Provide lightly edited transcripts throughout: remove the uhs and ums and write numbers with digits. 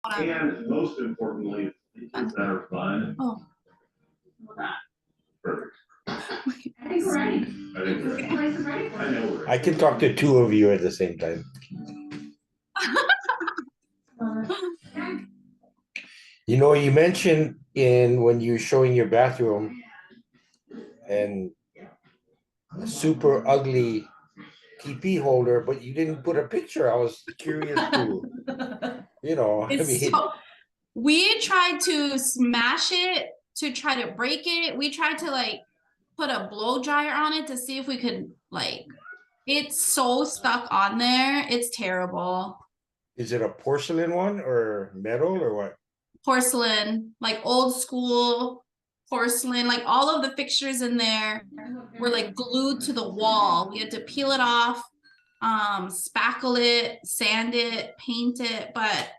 And most importantly, it's better fun. Oh. Perfect. I think we're ready. I think we're ready. I know we're ready. I can talk to two of you at the same time. You know, you mentioned when you were showing your bathroom and a super ugly TP holder, but you didn't put a picture. I was curious to, We tried to smash it to try to break it. We tried to like put a blow dryer on it to see if we could it's so stuck on there. It's terrible. Is it a porcelain one or metal or what? Porcelain, like old school porcelain, like all of the fixtures in there were like glued to the wall. We had to peel it off, spackle it, sand it, paint it, but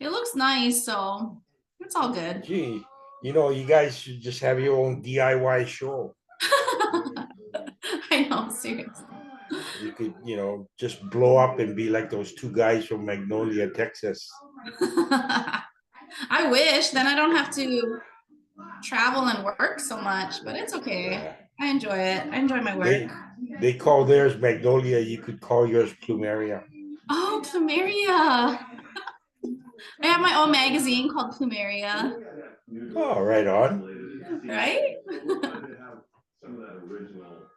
it looks nice, so it's all good. Gee, you guys should just have your own DIY show. I know, seriously. You could, just blow up and be like those two guys from Magnolia, Texas. I wish, then I don't have to travel and work so much, but it's okay. Yeah. I enjoy it. I enjoy my work. They call theirs Magnolia. You could call yours Plumeria. Oh, Plumeria. I have my own magazine called Plumeria. Oh, right on. Right?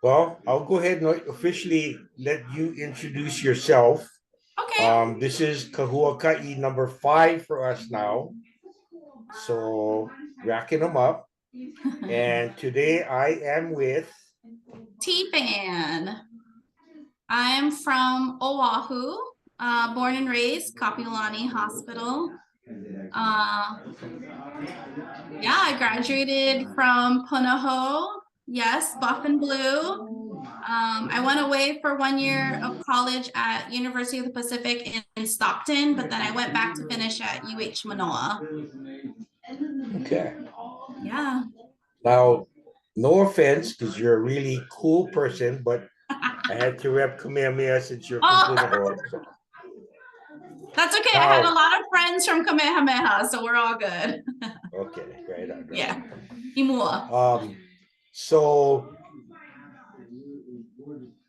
Well, I'll go ahead and officially let you introduce yourself. Okay. This is Kahuakai number 5 for us now. So racking them up. And today I am with Phan. I am from Oahu, born and raised, Kapiolani Hospital. Yeah, I graduated from Punahou. Yes, buff and blue. I went away for 1 year of college at University of the Pacific in Stockton, but then I went back to finish at UH Manoa. Okay. Yeah. Now, no offense, because you're a really cool person, but I had to rep Kamehameha since you're from Punahou. That's okay. I had a lot of friends from Kamehameha, so we're all good. Okay, right on. Yeah. Imua. So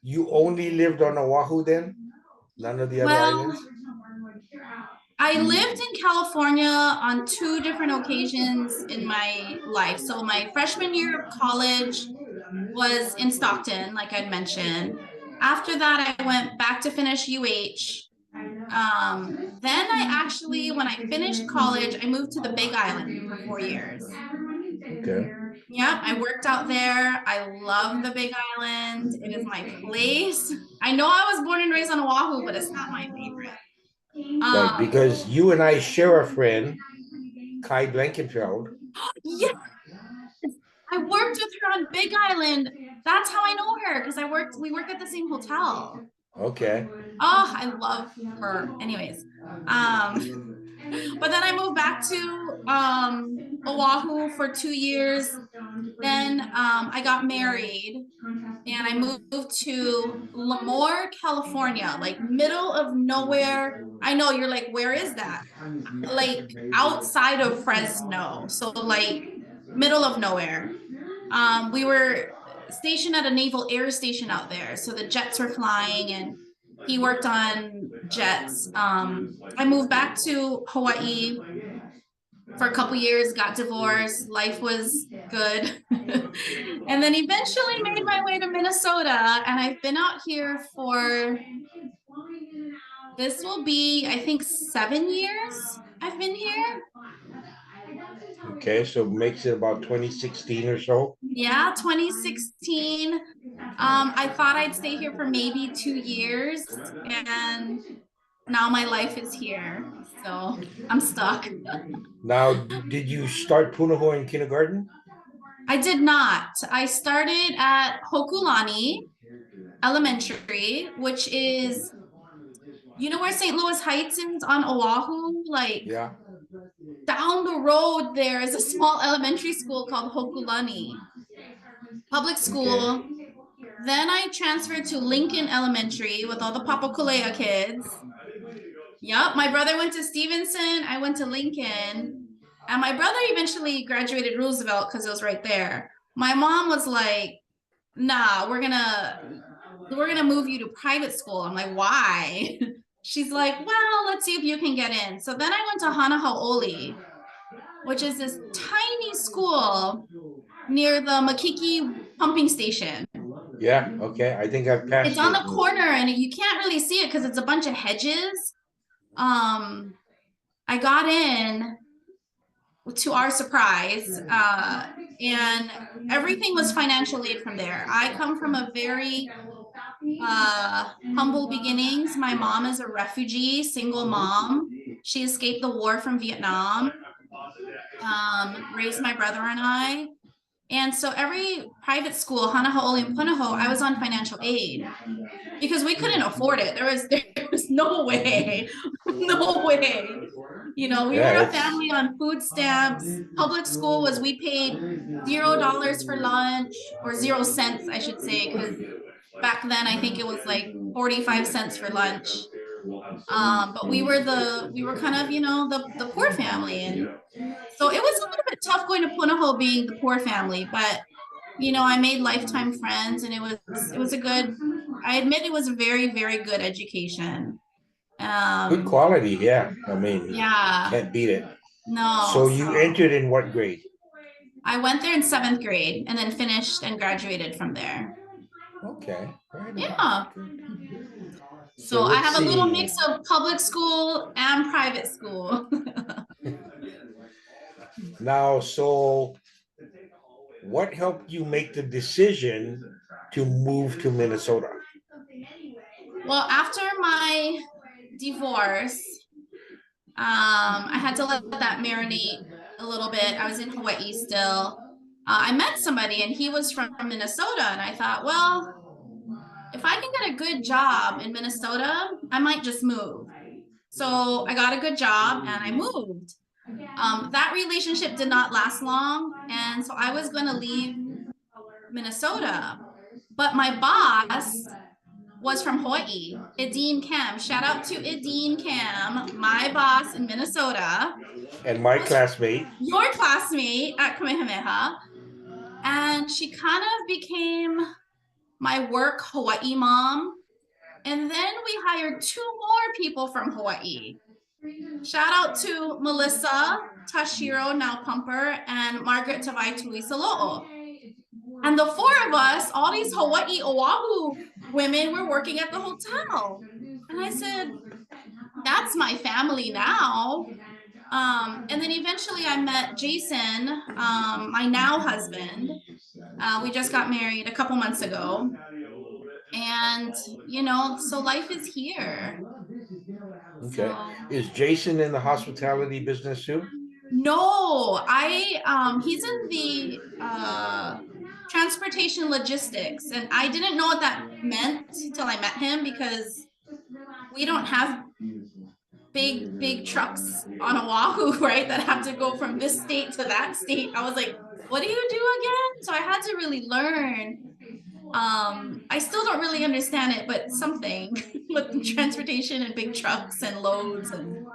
you only lived on Oahu then? None of the other islands? I lived in California on 2 different occasions in my life. So my freshman year of college was in Stockton, like I'd mentioned. After that, I went back to finish UH. Then I actually, when I finished college, I moved to the Big Island for 4 years. Okay. Yeah, I worked out there. I love the Big Island. It is my place. I know I was born and raised on Oahu, but it's not my favorite. Right, because you and I share a friend, Kai Blankenfeld. Yeah, I worked with her on Big Island. That's how I know her, because we worked at the same hotel. Okay. Oh, I love her. Anyways, but then I moved back to Oahu for 2 years. Then I got married and I moved to Lemoore, California, like middle of nowhere. I know you're like, where is that? Like outside of Fresno. So like middle of nowhere. We were stationed at a naval air station out there. So the jets were flying and he worked on jets. I moved back to Hawaii for a couple years, got divorced, life was good. And then eventually made my way to Minnesota. And I've been out here for, this will be, I think, 7 years I've been here. Okay, so makes it about 2016 or so. Yeah, 2016. I thought I'd stay here for maybe 2 years, and now my life is here, so I'm stuck. Now, did you start Punahou in kindergarten? I did not. I started at Hokulani Elementary, which is, you know where St. Louis Heights is on Oahu? Like, yeah. Down the road there is a small elementary school called Hokulani public school. Okay. Then I transferred to Lincoln Elementary with all the Papakolea kids. Yep, my brother went to Stevenson, I went to Lincoln, and my brother eventually graduated Roosevelt because it was right there. My mom was like, nah, we're gonna move you to private school. I'm like, why? She's like, well, let's see if you can get in. So then I went to Hanahau'oli, which is this tiny school near the Makiki pumping station. Yeah, okay, I think I've It's passed on it. the corner and you can't really see it because it's a bunch of hedges. Um, I got in to our surprise, and everything was financial aid from there. I come from a very humble beginnings. My mom is a refugee, single mom. She escaped the war from Vietnam, raised my brother and I. And so every private school, Hanahau'oli and Punahou, I was on financial aid because we couldn't afford it. There was no way, no way. You know, we were Yeah, a it's family on food stamps. Public school was we paid $0 for lunch, or 0 cents, I should say, because back then I think it was like 45 cents for lunch. But we were kind of, the poor family. And so it was a little bit tough going to Punahou being the poor family, but I made lifetime friends, and it was a good, I admit it was a very, very good education. good Um, quality, yeah. I mean, yeah, can't beat it. no. So you entered in what grade? I went there in 7th grade and then finished and graduated from there. Okay, right on. Yeah. So So I let's have a little see. mix of public school and private school. Now, so what helped you make the decision to move to Minnesota? Well, after my divorce, I had to let that marinate a little bit. I was in Hawaii still. I met somebody and he was from Minnesota, and I thought, well, if I can get a good job in Minnesota, I might just move. So I got a good job and I moved. That relationship did not last long, and so I was going to leave Minnesota. But my boss was from Hawaii, Ideen Cam. Shout out to Ideen Cam, my boss in Minnesota. And my Was classmate. your classmate at Kamehameha. And she kind of became my work Hawaii mom. And then we hired 2 more people from Hawaii. Shout out to Melissa Tashiro, now Pumper, and Margaret Tavai Tui Salo'o. And the 4 of us, all these Hawaii Oahu women, were working at the hotel. And I said, that's my family now. And then eventually I met Jason, my now husband. We just got married a couple months ago. And, so life is here. Okay. So, Is Jason in the hospitality business too? no, he's in the transportation logistics, and I didn't know what that meant till I met him, because we don't have big trucks on Oahu, right, that have to go from this state to that state. I was like, what do you do again? So I had to really learn. I still don't really understand it, but something with transportation and big trucks and loads. And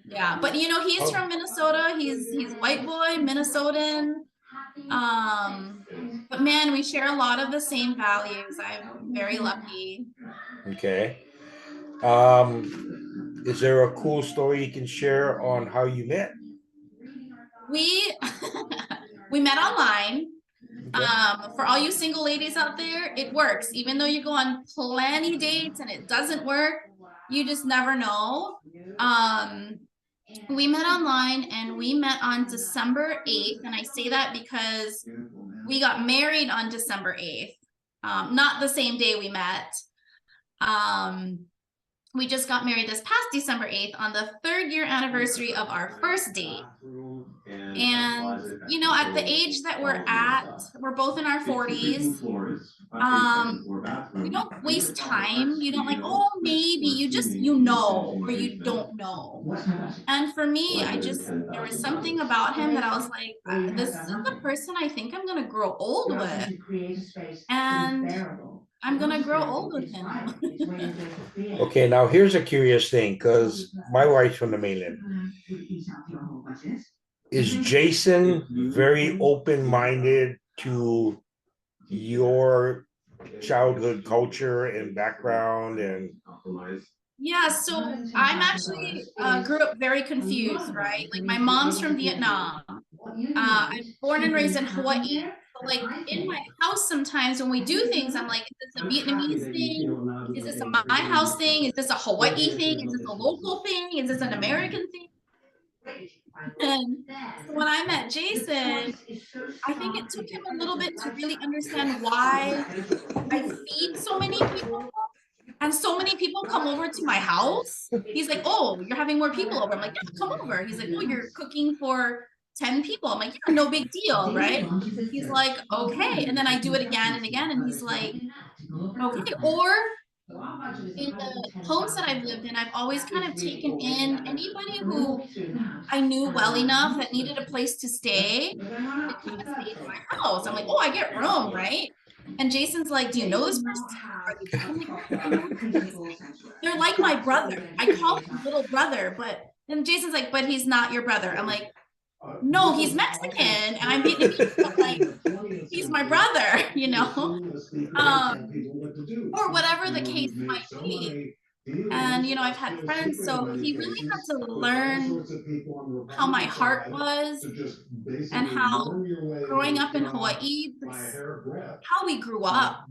yeah, but he's Oh. from Minnesota. He's white boy, Minnesotan. But man, we share a lot of the same values. I'm very lucky. Okay. Is there a cool story you can share on how you met? We we met online. Okay. For all you single ladies out there, it works. Even though you go on plenty dates and it doesn't work, you just never know. We met online, and we met on December 8th. And I say that because we got married on December 8th. Not the same day we met. We just got married this past December 8th on the 3rd-year anniversary of our first date. And, at the age that we're at, we're both in our 40s. We don't waste time. You don't like, oh, maybe. You just, or you don't know. And for me, there was something about him that I was like, this is the person I think I'm going to grow old with. And I'm gonna grow old with him. Okay, now here's a curious thing, because my wife's from the mainland. Is Jason very open-minded to your childhood culture and background and Yeah, so I'm actually grew up very confused, right? Like my mom's from Vietnam. I'm born and raised in Hawaii. So like in my house, sometimes when we do things, I'm like, is this a Vietnamese thing? Is this a my house thing? Is this a Hawaii thing? Is this a local thing? Is this an American thing? And so when I met Jason, I think it took him a little bit to really understand why I feed so many people and so many people come over to my house. He's like, oh, you're having more people over. I'm like, yeah, come over. He's like, oh, you're cooking for 10 people. I'm like, yeah, no big deal, right? He's like, okay. And then I do it again and again. And he's like, okay. Or in the homes that I've lived in, I've always kind of taken in anybody who I knew well enough that needed a place to stay to come and stay in my house. I'm like, oh, I get room, right? And Jason's like, do you know this person? Are they I'm like, I know this person. They're like my brother. I call him little brother, but then Jason's like, but he's not your brother. I'm like, no, he's Mexican and I'm Vietnamese, but like he's my brother, you know? Or whatever the case might be. And I've had friends, so he really had to learn how my heart was and how growing up in Hawaii, that's how we grew up.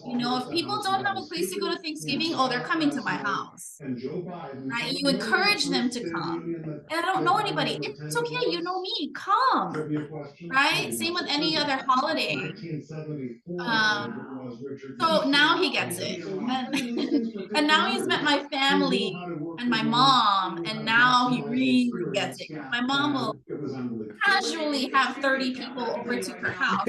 If people don't have a place to go to Thanksgiving, oh, they're coming to my house, right? You encourage them to come. And I don't know anybody. It's okay. You know me. Come, right? Same with any other holiday. So now he gets it. And now he's met my family and my mom, and now he really gets it. My mom will casually have 30 people over to her house.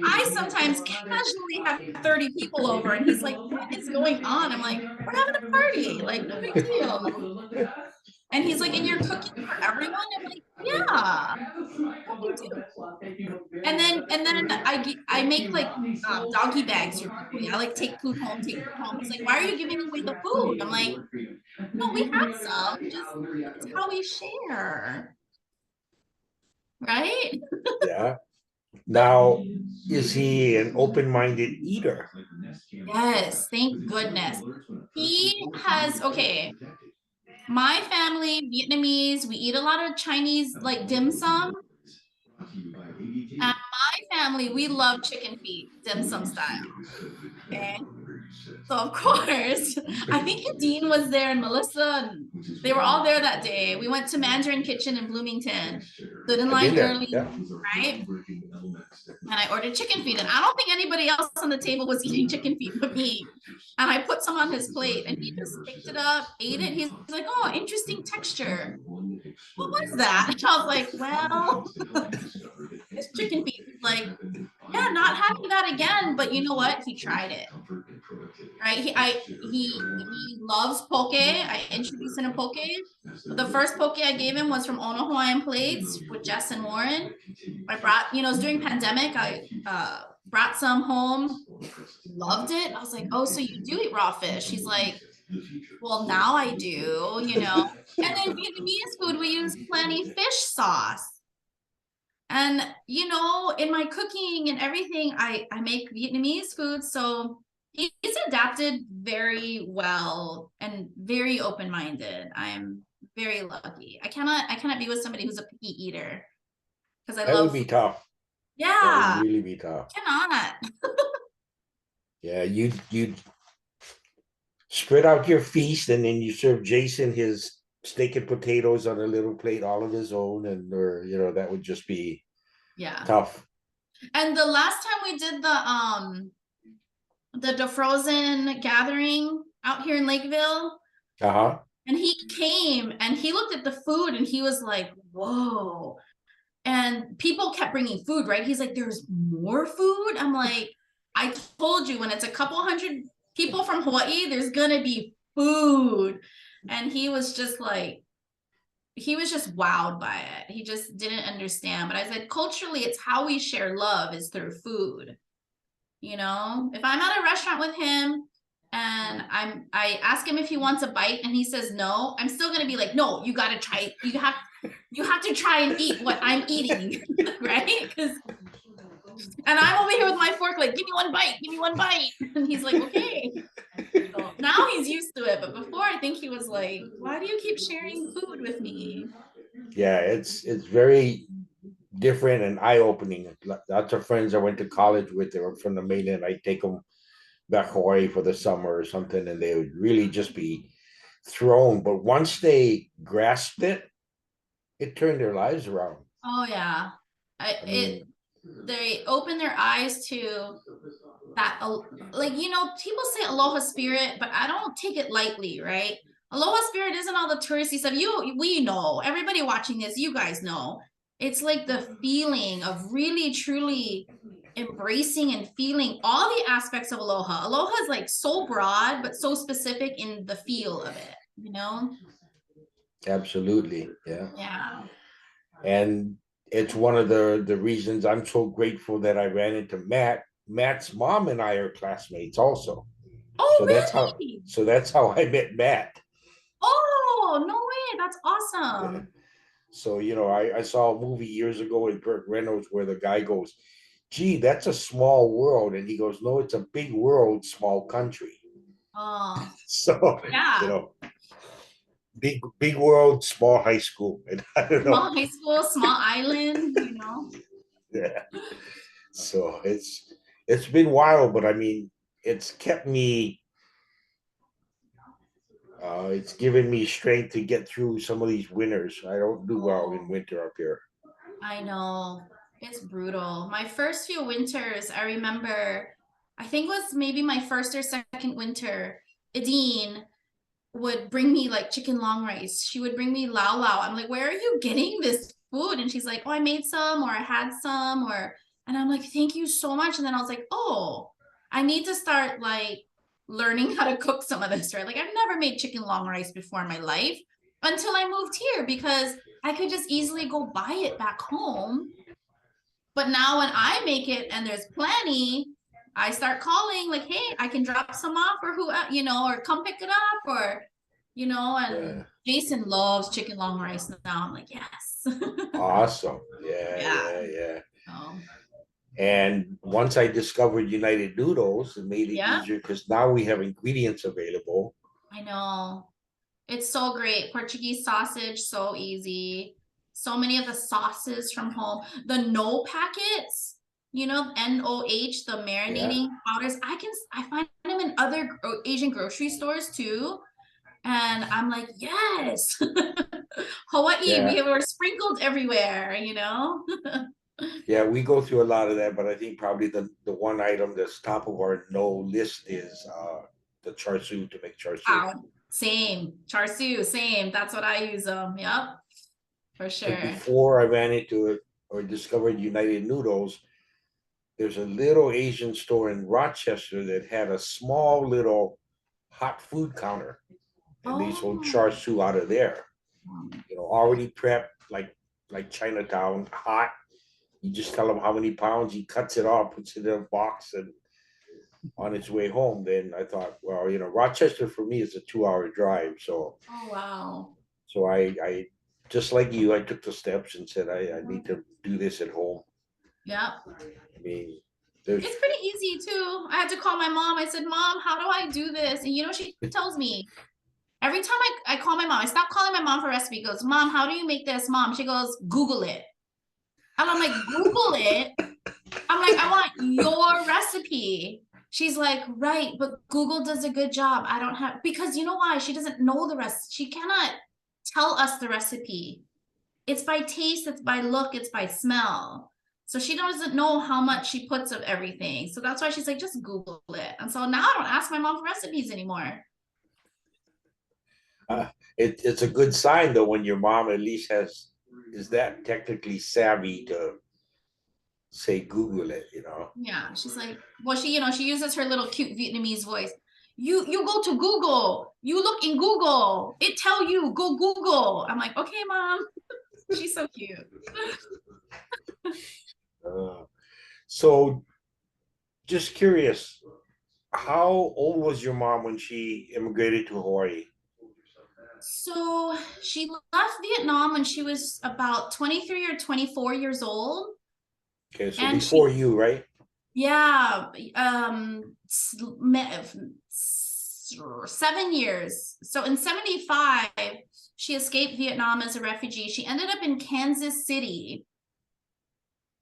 I sometimes casually have 30 people over, and he's like, what is going on? I'm like, we're having a party, like, no big deal. And he's like, and you're cooking for everyone? I'm like, yeah, what we do. And then I make like doggy bags for people. Yeah, I like take food home, take food home. He's like, why are you giving away the food? I'm like, no, we have some. Just it's how we share, right? yeah. Now, is he an open-minded eater? Yes, thank goodness. He has okay. My family, Vietnamese, we eat a lot of Chinese like dim sum. And my family, we love chicken feet, dim sum style. Okay. So of course, I think Dean was there and Melissa, and they were all there that day. We went to Mandarin Kitchen in Bloomington, stood in I've been line there. early, Yeah. right? And I ordered chicken feet, and I don't think anybody else on the table was eating chicken feet but me. And I put some on his plate, and he just picked it up, ate it. He's like, "Oh, interesting texture. What was that?" And I was like, "Well, it's chicken feet." He's like, "Yeah, not having that again." But you know what? He tried it. Right? He loves poke. I introduced him to poke. The first poke I gave him was from Ono Hawaiian Plates with Jess and Warren. I brought, it was during pandemic. I brought some home, loved it. I was like, oh, so you do eat raw fish? He's like, well, now I do. And then Vietnamese food, we use plenty fish sauce. And in my cooking and everything, I make Vietnamese food, so he's adapted very well and very open-minded. I'm very lucky. I cannot be with somebody who's a picky eater because I That would love be food. tough. That would Yeah, really be tough. cannot. Yeah, you spread out your feast, and then you serve Jason his steak and potatoes on a little plate all of his own, and or that would just be Yeah. tough. And the last time we did the defrozen gathering out here in Lakeville, Uh-huh. and he came and he looked at the food and he was like, whoa. And people kept bringing food, right? He's like, there's more food? I'm like, I told you, when it's a couple hundred people from Hawaii, there's gonna be food. And he was just wowed by it. He just didn't understand. But I said, culturally, it's how we share love is through food. You know, if I'm at a restaurant with him and I ask him if he wants a bite and he says no, I'm still gonna be like, no, you gotta try. You have to try and eat what I'm eating, right? Because and I'm over here with my fork, like, give me one bite. And he's like, okay. So now he's used to it, but before I think he was like, why do you keep sharing food with me? Yeah, it's very different and eye-opening. Lots of friends I went to college with, they were from the mainland. I take them back Hawaii for the summer or something, and they would really just be thrown. But once they grasped it, it turned their lives around. Oh yeah. I mean, They open their eyes to that, like, you know, people say aloha spirit, but I don't take it lightly, right? Aloha spirit isn't all the touristy stuff. We know, everybody watching this, you guys know. It's like the feeling of really truly embracing and feeling all the aspects of aloha. Aloha is like so broad, but so specific in the feel of it, you know? absolutely, yeah. Yeah. And it's one of the reasons I'm so grateful that I ran into Matt. Matt's mom and I are classmates also. Oh, So really? that's how I met Matt. Oh, no way. That's awesome. So, I saw a movie years ago with Burt Reynolds where the guy goes, gee, that's a small world. And he goes, no, it's a big world, small country. Oh, So, you yeah. know, big world, small high school. And I don't know. Small high school, small island, you know? Yeah. So it's been wild, but I mean, it's kept me it's given me strength to get through some of these winters. I don't do well in Oh, winter up here. I know. It's brutal. My first few winters, I remember, I think it was maybe my first or second winter, Idine would bring me like chicken long rice. She would bring me lao lao. I'm like, where are you getting this food? And she's like, oh, I made some or I had some and I'm like, thank you so much. And then I was like, oh, I need to start like learning how to cook some of this, right? Like I've never made chicken long rice before in my life until I moved here because I could just easily go buy it back home. But now when I make it and there's plenty, I start calling like, hey, I can drop some off or who, or come pick it up and Yeah. Jason loves chicken long rice now. I'm like, yes. Awesome. Yeah, Yeah. yeah, yeah. So, And once I discovered United Noodles, it made it yeah, easier because now we have ingredients available. I know. It's so great. Portuguese sausage, so easy. So many of the sauces from home. The no packets, NOH, the Yeah, marinating powders. I find them in other Asian grocery stores too. And I'm like, yes. Hawaii, yeah, we were sprinkled everywhere. yeah. We go through a lot of that, but I think probably the one item that's top of our no list is the char siu to make char siu. Wow. Same. Char siu, same. That's what I use. Yep, for Because sure. before I ran into it or discovered United Noodles, there's a little Asian store in Rochester that had a small little hot food counter, and they sold char Oh, siu out of there. Already prepped like Chinatown, hot. You just tell him how many pounds. He cuts it off, puts it in a box, and on its way home. Then I thought, well, Rochester for me is a 2 hour drive, so oh wow. I just like you, I took the steps and said I need to do this at home. Yep. I mean, there's It's pretty easy too. I had to call my mom. I said, Mom, how do I do this? And she tells me every time I call my mom, I stop calling my mom for recipe. Goes, Mom, how do you make this? Mom, she goes, Google it. And I'm like, Google it. I'm like, I want your recipe. She's like, right, but Google does a good job. I don't have, because you know why? She doesn't know the rest. She cannot tell us the recipe. It's by taste, it's by look, it's by smell. So she doesn't know how much she puts of everything. So that's why she's like, just Google it. And so now I don't ask my mom for recipes anymore. uh, it's a good sign though when your mom at least is that technically savvy to say Google it. Yeah, she's like, well, she uses her little cute Vietnamese voice. You go to Google. You look in Google. It tell you go Google. I'm like, okay, mom. She's so cute. Uh, so just curious, how old was your mom when she immigrated to Hawaii? So she left Vietnam when she was about 23 or 24 years old. Okay, so And she, before you, right? yeah, 7 years. So in 75, she escaped Vietnam as a refugee. She ended up in Kansas City.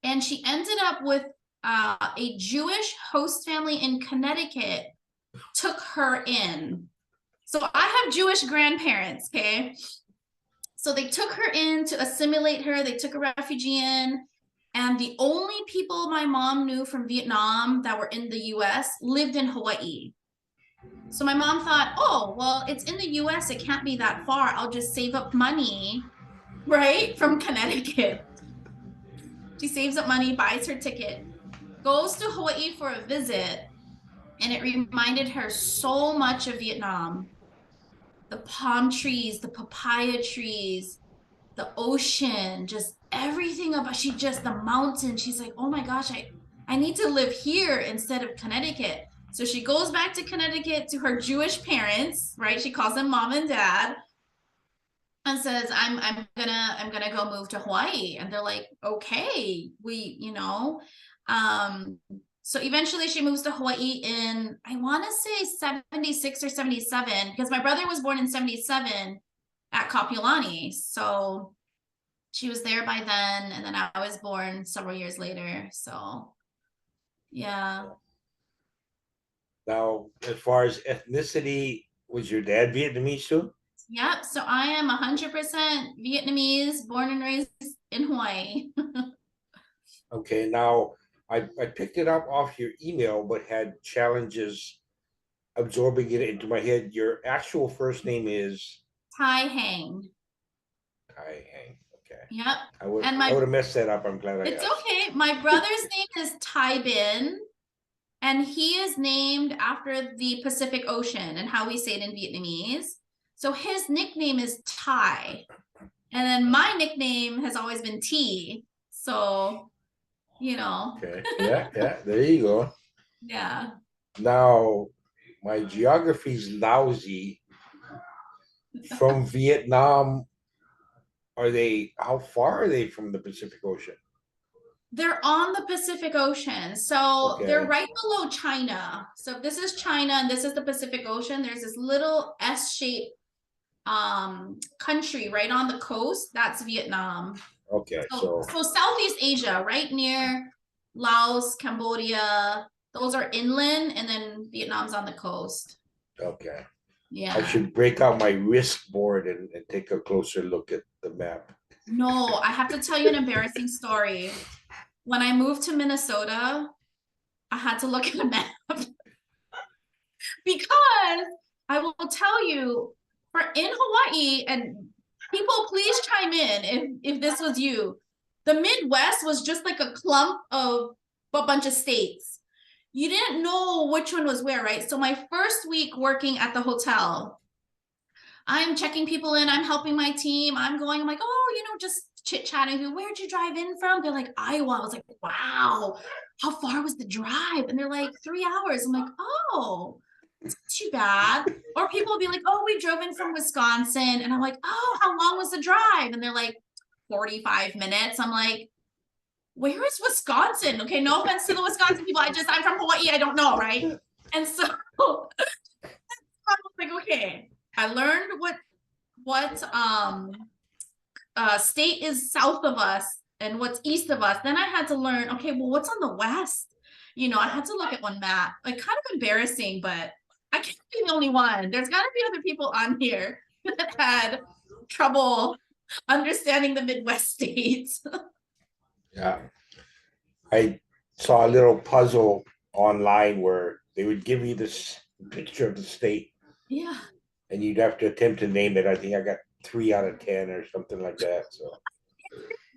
And she ended up with a Jewish host family in Connecticut took her in. So I have Jewish grandparents, okay? So they took her in to assimilate her. They took a refugee in. And the only people my mom knew from Vietnam that were in the US lived in Hawaii. So my mom thought, oh, well, it's in the US. It can't be that far. I'll just save up money, right? From Connecticut. She saves up money, buys her ticket, goes to Hawaii for a visit, and it reminded her so much of Vietnam. The palm trees, the papaya trees, the ocean, just everything about the mountain. She's like, oh my gosh, I need to live here instead of Connecticut. So she goes back to Connecticut to her Jewish parents, right? She calls them mom and dad and says, I'm gonna go move to Hawaii. And they're like, okay, um, so eventually she moves to Hawaii in, I want to say 76 or 77, because my brother was born in 77 at Kapiolani. So she was there by then, and then I was born several years later. So yeah. Now, as far as ethnicity, was your dad Vietnamese too? Yep. So I am 100% Vietnamese, born and raised in Hawaii. Okay, now I picked it up off your email, but had challenges absorbing it into my head. Your actual first name is Tai Hang. Kai Hang. Okay. Yep. I would And I would my have messed that up. I'm glad I It's asked. okay. My brother's name is Tai Bin, and he is named after the Pacific Ocean and how we say it in Vietnamese. So his nickname is Tai. And then my nickname has always been T. So, Okay. Yeah, yeah. There you go. yeah. Now, my geography's lousy. From Vietnam, how far are they from the Pacific Ocean? They're on the Pacific Ocean. So they're Okay. right below China. So if this is China and this is the Pacific Ocean, there's this little S-shaped country right on the coast. That's Vietnam. Okay. So Southeast Asia, right near Laos, Cambodia, those are inland, and then Vietnam's on the coast. Okay. I Yeah. should break out my risk board and take a closer look at the map. No, I have to tell you an embarrassing story. When I moved to Minnesota, I had to look at a map because I will tell you, for in Hawaii, and people please chime in if this was you, the Midwest was just like a clump of a bunch of states. You didn't know which one was where, right? So my first week working at the hotel, I'm checking people in, I'm helping my team, I'm like, oh, just chit-chatting. Where'd you drive in from? They're like, Iowa. I was like, wow, how far was the drive? And they're like, 3 hours. I'm like, oh, it's not too bad. Or people will be like, oh, we drove in from Wisconsin. And I'm like, oh, how long was the drive? And they're like, 45 minutes. I'm like, where is Wisconsin? Okay, no offense to the Wisconsin people. I'm from Hawaii. I don't know, right? And so I was like, okay, I learned what state is south of us and what's east of us. Then I had to learn, okay, well, what's on the west? I had to look at one map. Like, kind of embarrassing, but I can't be the only one. There's got to be other people on here that had trouble understanding the Midwest states. Yeah. I saw a little puzzle online where they would give you this picture of the state Yeah. and you'd have to attempt to name it. I think I got 3 out of 10 or something like that. So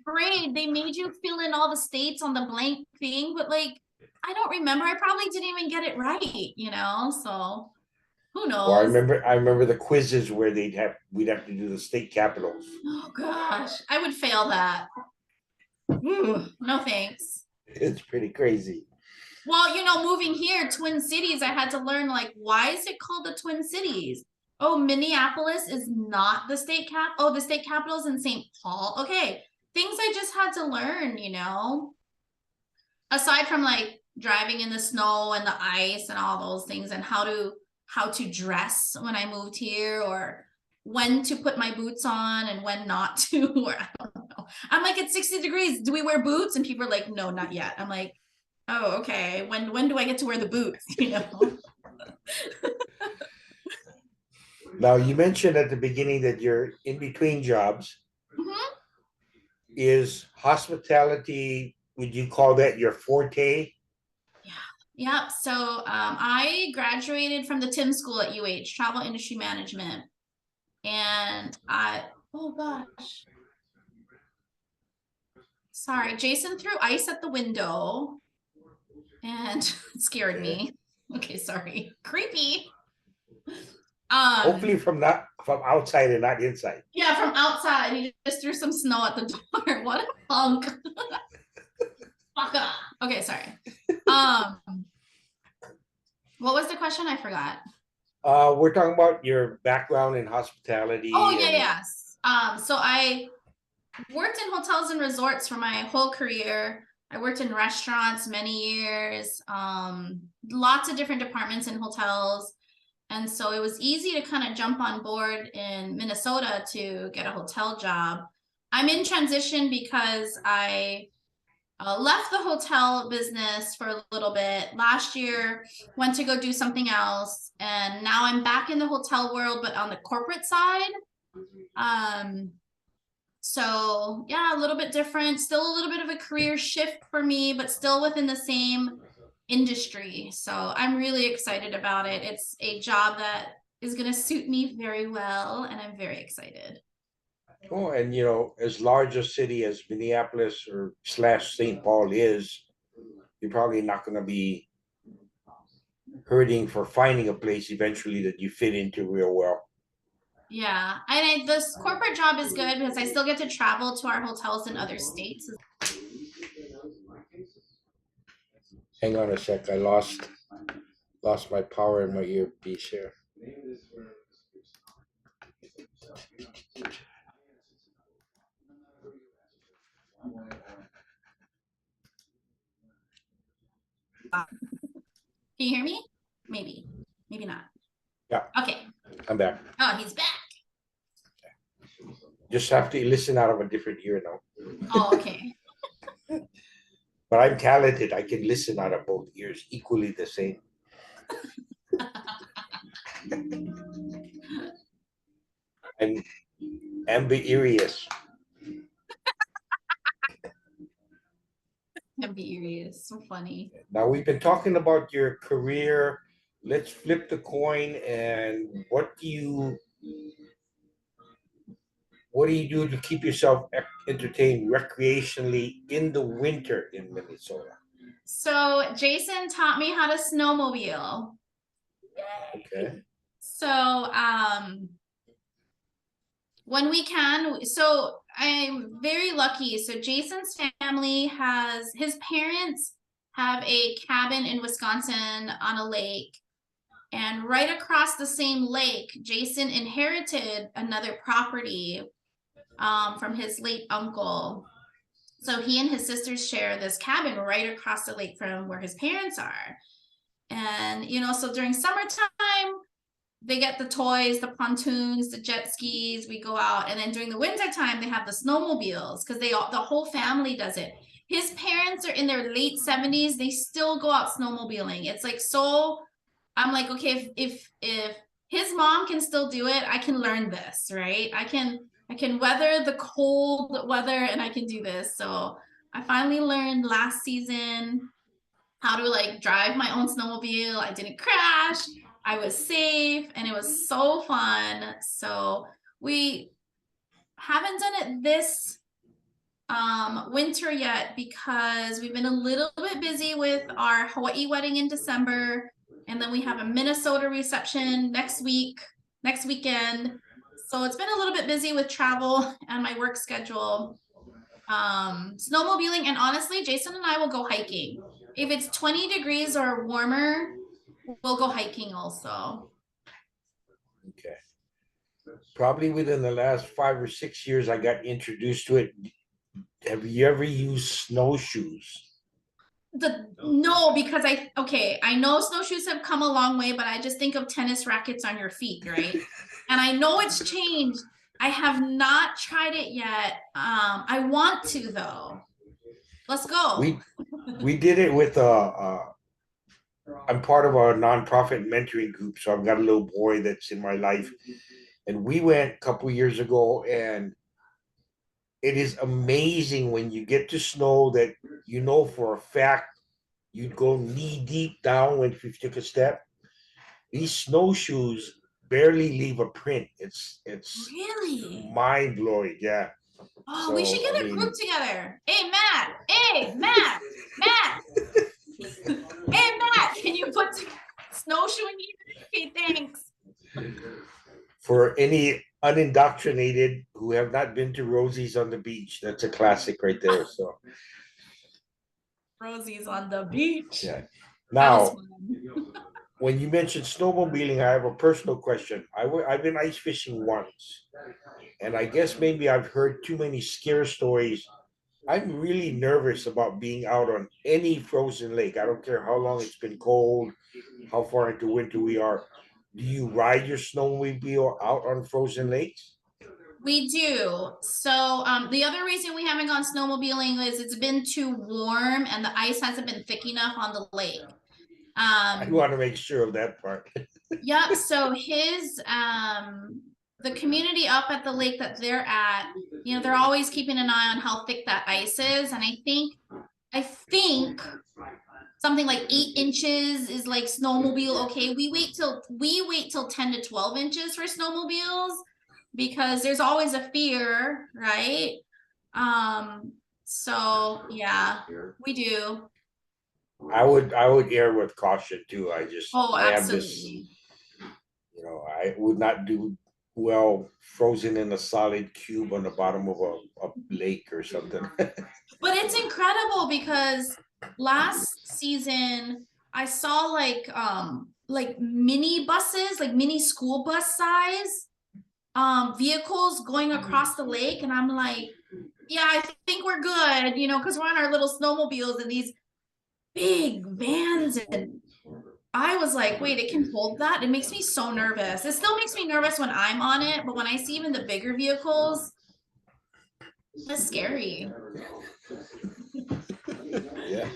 Grade, they made you fill in all the states on the blank thing, but like, I don't remember. I probably didn't even get it right. So who or knows? I remember the quizzes where we'd have to do the state capitals. Oh gosh, I would fail that. Ooh, no thanks. It's pretty crazy. Well, moving here, Twin Cities, I had to learn, like, why is it called the Twin Cities? Oh, Minneapolis is not the state cap. Oh, the state capital is in St. Paul. Okay. Things I just had to learn, aside from like driving in the snow and the ice and all those things, and how to dress when I moved here, or when to put my boots on and when not to, or I don't know. I'm like, it's 60 degrees. Do we wear boots? And people are like, no, not yet. I'm like, oh, okay. When do I get to wear the boots? Now, you mentioned at the beginning that you're in between jobs. Mhm. Is hospitality, would you call that your forte? Yeah. So I graduated from the Tim School at UH, Travel Industry Management. And oh gosh. Sorry, Jason threw ice at the window and it scared me. Okay, sorry. Creepy. Hopefully from outside and not inside. Yeah, from outside. He just threw some snow at the door. What a punk. Okay, sorry. What was the question? I forgot. We're talking about your background in hospitality. Oh, yeah, yes. So I worked in hotels and resorts for my whole career. I worked in restaurants many years, lots of different departments in hotels. And so it was easy to kind of jump on board in Minnesota to get a hotel job. I'm in transition because I left the hotel business for a little bit last year, went to go do something else. And now I'm back in the hotel world, but on the corporate side. So yeah, a little bit different, still a little bit of a career shift for me, but still within the same industry. So I'm really excited about it. It's a job that is going to suit me very well, and I'm very excited. Oh, and as large a city as Minneapolis or slash St. Paul is, you're probably not going to be hurting for finding a place eventually that you fit into real well. Yeah, and this corporate job is good because I still get to travel to our hotels in other states. Hang on a sec, I lost my power in my earpiece here. Can you hear me? Maybe not. Yeah. Okay. I'm back. Oh, he's back. Just have to listen out of a different ear now. Oh, okay. But I'm talented. I can listen out of both ears equally the same. I'm ambiguous. Ambiguous. So funny. Now we've been talking about your career. Let's flip the coin. And what do you do to keep yourself entertained recreationally in the winter in Minnesota? So Jason taught me how to snowmobile. Okay. So when we can, so I'm very lucky. So Jason's family his parents have a cabin in Wisconsin on a lake. And right across the same lake, Jason inherited another property from his late uncle. So he and his sisters share this cabin right across the lake from where his parents are. And, so during summertime, they get the toys, the pontoons, the jet skis, we go out. And then during the wintertime, they have the snowmobiles because the whole family does it. His parents are in their late 70s. They still go out snowmobiling. It's like, so I'm like, okay, if his mom can still do it, I can learn this, right? I can weather the cold weather and I can do this. So I finally learned last season how to like drive my own snowmobile. I didn't crash. I was safe and it was so fun. So we haven't done it this winter yet because we've been a little bit busy with our Hawaii wedding in December. And then we have a Minnesota reception next weekend. So it's been a little bit busy with travel and my work schedule. Snowmobiling, and honestly, Jason and I will go hiking. If it's 20 degrees or warmer, we'll go hiking also. Okay. Probably within the last 5 or 6 years, I got introduced to it. Have you ever used snowshoes? No, because I know snowshoes have come a long way, but I just think of tennis rackets on your feet, right? And I know it's changed. I have not tried it yet. I want to though. Let's go. We did it with I'm part of a nonprofit mentoring group, so I've got a little boy that's in my life, and we went a couple years ago, and it is amazing when you get to snow that you know for a fact you'd go knee deep down when you took a step. These snowshoes barely leave a print. It's Really? mind blowing, yeah. Oh, we should So I get a group mean, together. Hey, Matt. Hey, Matt. Matt. Hey, Matt. Can you put snowshoeing here? Okay, thanks. for any unindoctrinated who have not been to Rosie's on the beach, that's a classic right there. So Rosie's on the beach. yeah. That was Now, fun. when you mentioned snowmobiling, I have a personal question. I've been ice fishing once, and I guess maybe I've heard too many scare stories. I'm really nervous about being out on any frozen lake. I don't care how long it's been cold, how far into winter we are. Do you ride your snowmobile out on frozen lakes? We do. So the other reason we haven't gone snowmobiling is it's been too warm and the ice hasn't been thick enough on the lake. I Um, want to make sure of that part. yep. So the community up at the lake that they're at, they're always keeping an eye on how thick that ice is. And I think something like 8 inches is like snowmobile. Okay. We wait till 10 to 12 inches for snowmobiles because there's always a fear, right? So yeah, we do. I would err with caution too. Oh, I have this, absolutely. I would not do well frozen in a solid cube on the bottom of a lake or something. But it's incredible because last season I saw like mini buses, like mini school bus size vehicles going across the lake, and I'm like, yeah, I think we're good, because we're on our little snowmobiles and these big vans. And I was like, wait, it can hold that? It makes me so nervous. It still makes me nervous when I'm on it, but when I see even the bigger vehicles, it's scary. Yeah.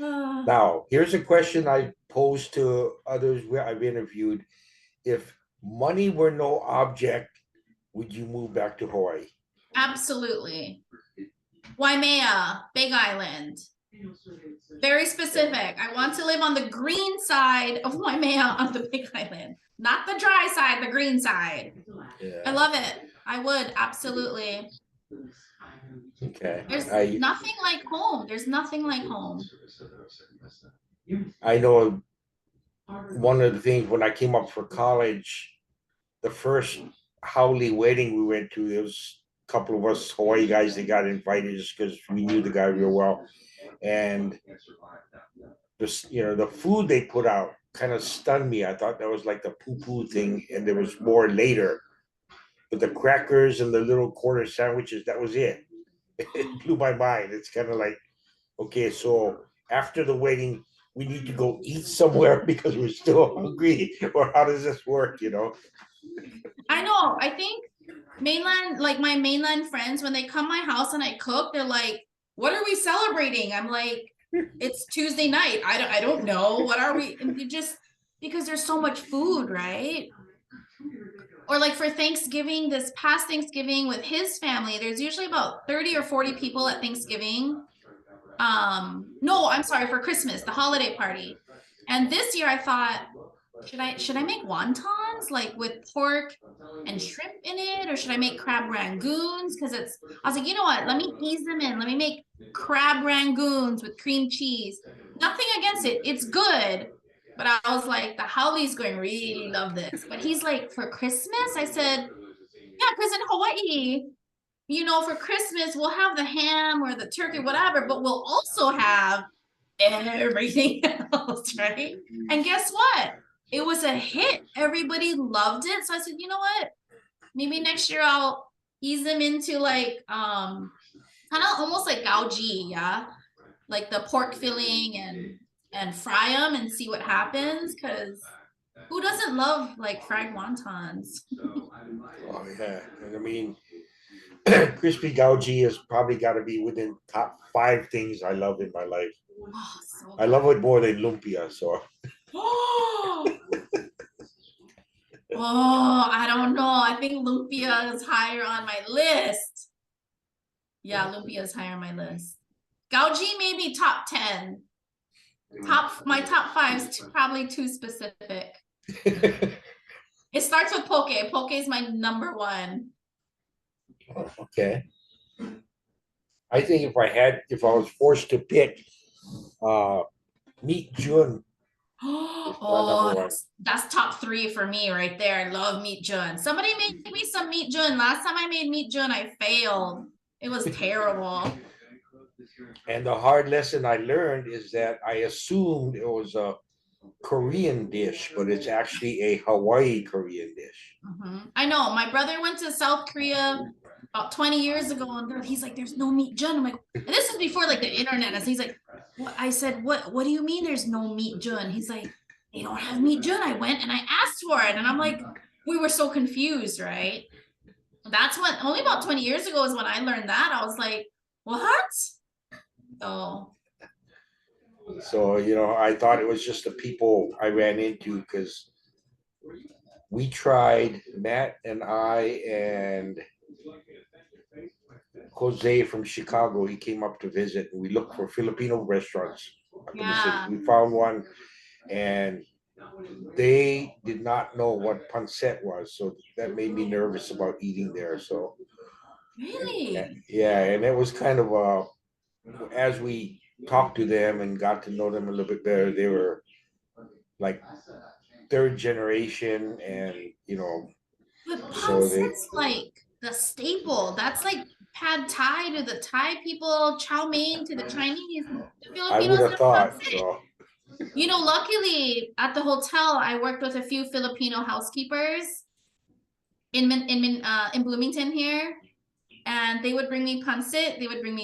Uh, Now, here's a question I posed to others where I've interviewed. If money were no object, would you move back to Hawaii? Absolutely. Waimea, Big Island. Very specific. I want to live on the green side of Waimea on the Big Island, not the dry side, the green side. I Yeah. love it. I would absolutely. Okay. There's I nothing like home. There's nothing like home. I know one of the things when I came up for college, the first Howley wedding we went to, there was a couple of us Hawaii guys that got invited just because we knew the guy real well. And the food they put out kind of stunned me. I thought that was like the poo-poo thing, and there was more later. But the crackers and the little quarter sandwiches, that was it. It blew my mind. It's kind of like, okay, so after the wedding, we need to go eat somewhere because we're still hungry, or how does this work? I know. I think like my mainland friends, when they come my house and I cook, they're like, "What are we celebrating?" I'm like, "It's Tuesday night. I don't know. What are we?" And you just because there's so much food, right? Or like for Thanksgiving, this past Thanksgiving with his family, there's usually about 30 or 40 people at Thanksgiving. No, I'm sorry, for Christmas, the holiday party. And this year I thought, should I make wontons like with pork and shrimp in it, or should I make crab rangoons? Because I was like, you know what? Let me ease them in. Let me make crab rangoons with cream cheese. Nothing against it. It's good. But I was like, the Howley's going to really love this. But he's like, for Christmas? I said, yeah, because in Hawaii, for Christmas, we'll have the ham or the turkey, whatever, but we'll also have everything else, right? And guess what? It was a hit. Everybody loved it. So I said, you know what? Maybe next year I'll ease them into like kind of almost like gaoji, yeah, like the pork filling and fry them and see what happens. Because who doesn't love like fried wontons? Oh yeah, and I mean, crispy gouji has probably got to be within top 5 things I love in my life. Oh, so I good. love it more than lumpia. So Oh, oh, I don't know. I think lumpia is higher on my list. Yeah, lumpia is higher on my list. Gaoji maybe top 10. My top 5 is probably too specific. It starts with poke. Poke is my number 1. okay. I think if I was forced to pick, uh, meat jun is my number Oh, one. that's top 3 for me right there. I love meat jun. Somebody made me some meat jun. Last time I made meat jun, I failed. It was terrible. And the hard lesson I learned is that I assumed it was a Korean dish, but it's actually a Hawaii Korean dish. I know. My brother went to South Korea about 20 years ago, and he's like, "There's no meat jun." I'm like, and this is before like the internet. And so he's like, "What?" I said, "What do you mean there's no meat jun?" He's like, "They don't have meat jun." I went and I asked for it, and I'm like, we were so confused, right? That's when only about 20 years ago is when I learned that. I was like, "What?" So So, I thought it was just the people I ran into because we tried, Matt and I and Jose from Chicago, he came up to visit and we looked for Filipino restaurants up in the city. yeah, We found one and they did not know what pancit was. So that made me nervous about eating there. So, really? yeah, and it was kind of as we talked to them and got to know them a little bit better, they were like third generation and, But so they, pancit's like the staple. That's like pad thai to the Thai people, chow mein to the Chinese. The I would Filipinos have have thought pancit. so. Luckily at the hotel, I worked with a few Filipino housekeepers in Bloomington here, and they would bring me pancit. They would bring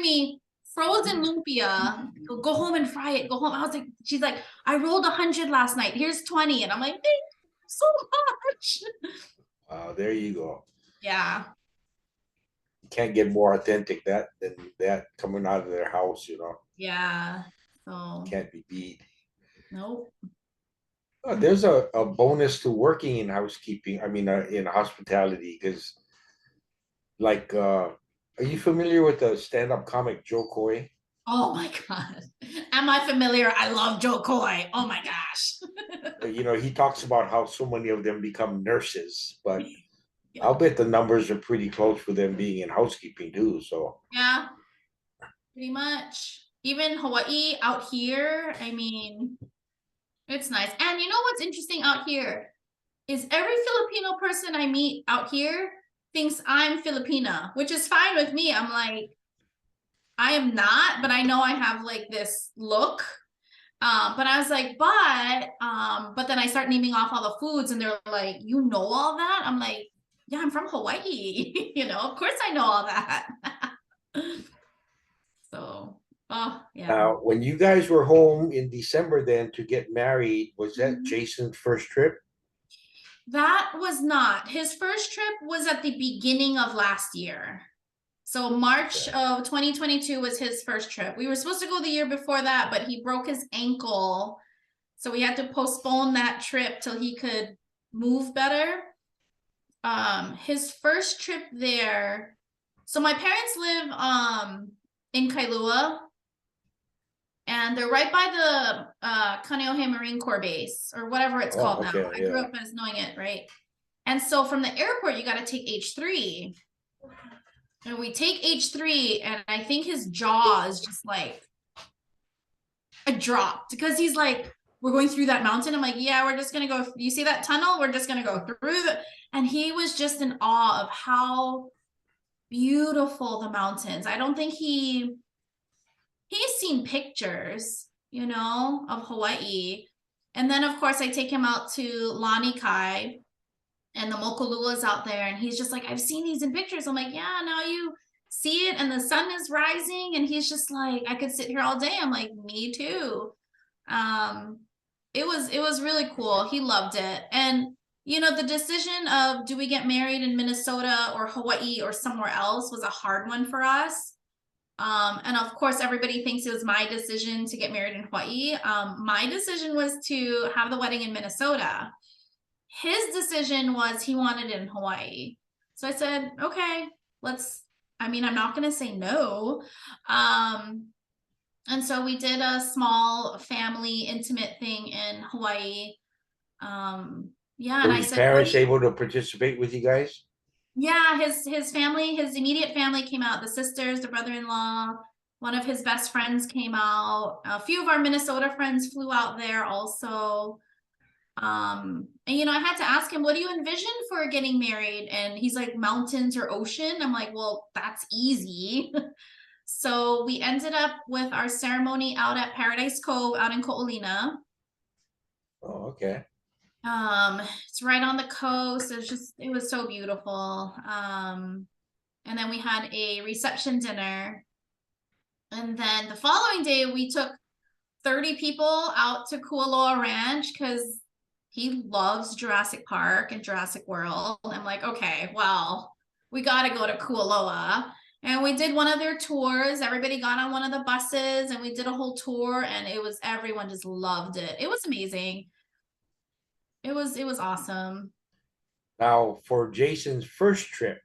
me frozen lumpia. Go home and fry it. Go home. I was like, she's like, I rolled 100 last night. Here's 20, and I'm like, thank you so much. There you go. Yeah. Can't get more authentic than that coming out of their house, Yeah. So can't be beat. nope. There's a bonus to working in housekeeping. I mean, in hospitality, because like, are you familiar with the stand-up comic Joe Coy? Oh my God. Am I familiar? I love Joe Coy. Oh my gosh. He talks about how so many of them become nurses, but Yeah. I'll bet the numbers are pretty close for them being in housekeeping too. So Yeah, pretty much. Even Hawaii out here, I mean, it's nice. And you know what's interesting out here is every Filipino person I meet out here thinks I'm Filipina, which is fine with me. I'm like, I am not, but I know I have like this look. But I was like, but then I start naming off all the foods and they're like, you know all that? I'm like, yeah, I'm from Hawaii. Of course I know all that. So, oh yeah. now, when you guys were home in December, then to get married, was that Jason's first trip? That was not. His first trip was at the beginning of last year. So March Okay. of 2022 was his first trip. We were supposed to go the year before that, but he broke his ankle. So we had to postpone that trip till he could move better. His first trip there. So my parents live in Kailua, and they're right by the Kaneohe Marine Corps base or whatever it's Oh, called now. okay, I grew yeah. up as knowing it, right? And so from the airport, you got to take H3. And we take H3, and I think his jaw is just like a drop because he's like, we're going through that mountain. I'm like, yeah, we're just gonna go. You see that tunnel? We're just gonna go through the. And he was just in awe of how beautiful the mountains. I don't think he he's seen pictures, you know, of Hawaii. And then of course I take him out to Lani Kai and the Mokolua's out there, and he's just like, I've seen these in pictures. I'm like, yeah, now you see it and the sun is rising, and he's just like, I could sit here all day. I'm like, me too. Um, it was really cool. He loved it. And you know, the decision of do we get married in Minnesota or Hawaii or somewhere else was a hard one for us. And of course, everybody thinks it was my decision to get married in Hawaii. My decision was to have the wedding in Minnesota. His decision was he wanted it in Hawaii. So I said, okay, let's, I mean, I'm not going to say no. And so we did a small family intimate thing in Hawaii. Yeah, and Were I his said, what do parents you, able to participate with you guys? yeah, his family, his immediate family came out, the sisters, the brother-in-law, one of his best friends came out. A few of our Minnesota friends flew out there also. And you know, I had to ask him, what do you envision for getting married? And he's like, mountains or ocean. I'm like, well, that's easy. So we ended up with our ceremony out at Paradise Cove out in Ko'olina. Oh, okay. It's right on the coast. It was so beautiful. And then we had a reception dinner. And then the following day we took 30 people out to Kualoa Ranch because he loves Jurassic Park and Jurassic World. I'm like, okay, well, we got to go to Kualoa. And we did one of their tours. Everybody got on one of the buses and we did a whole tour, and everyone just loved it. It was amazing. It was awesome. Now, for Jason's first trip,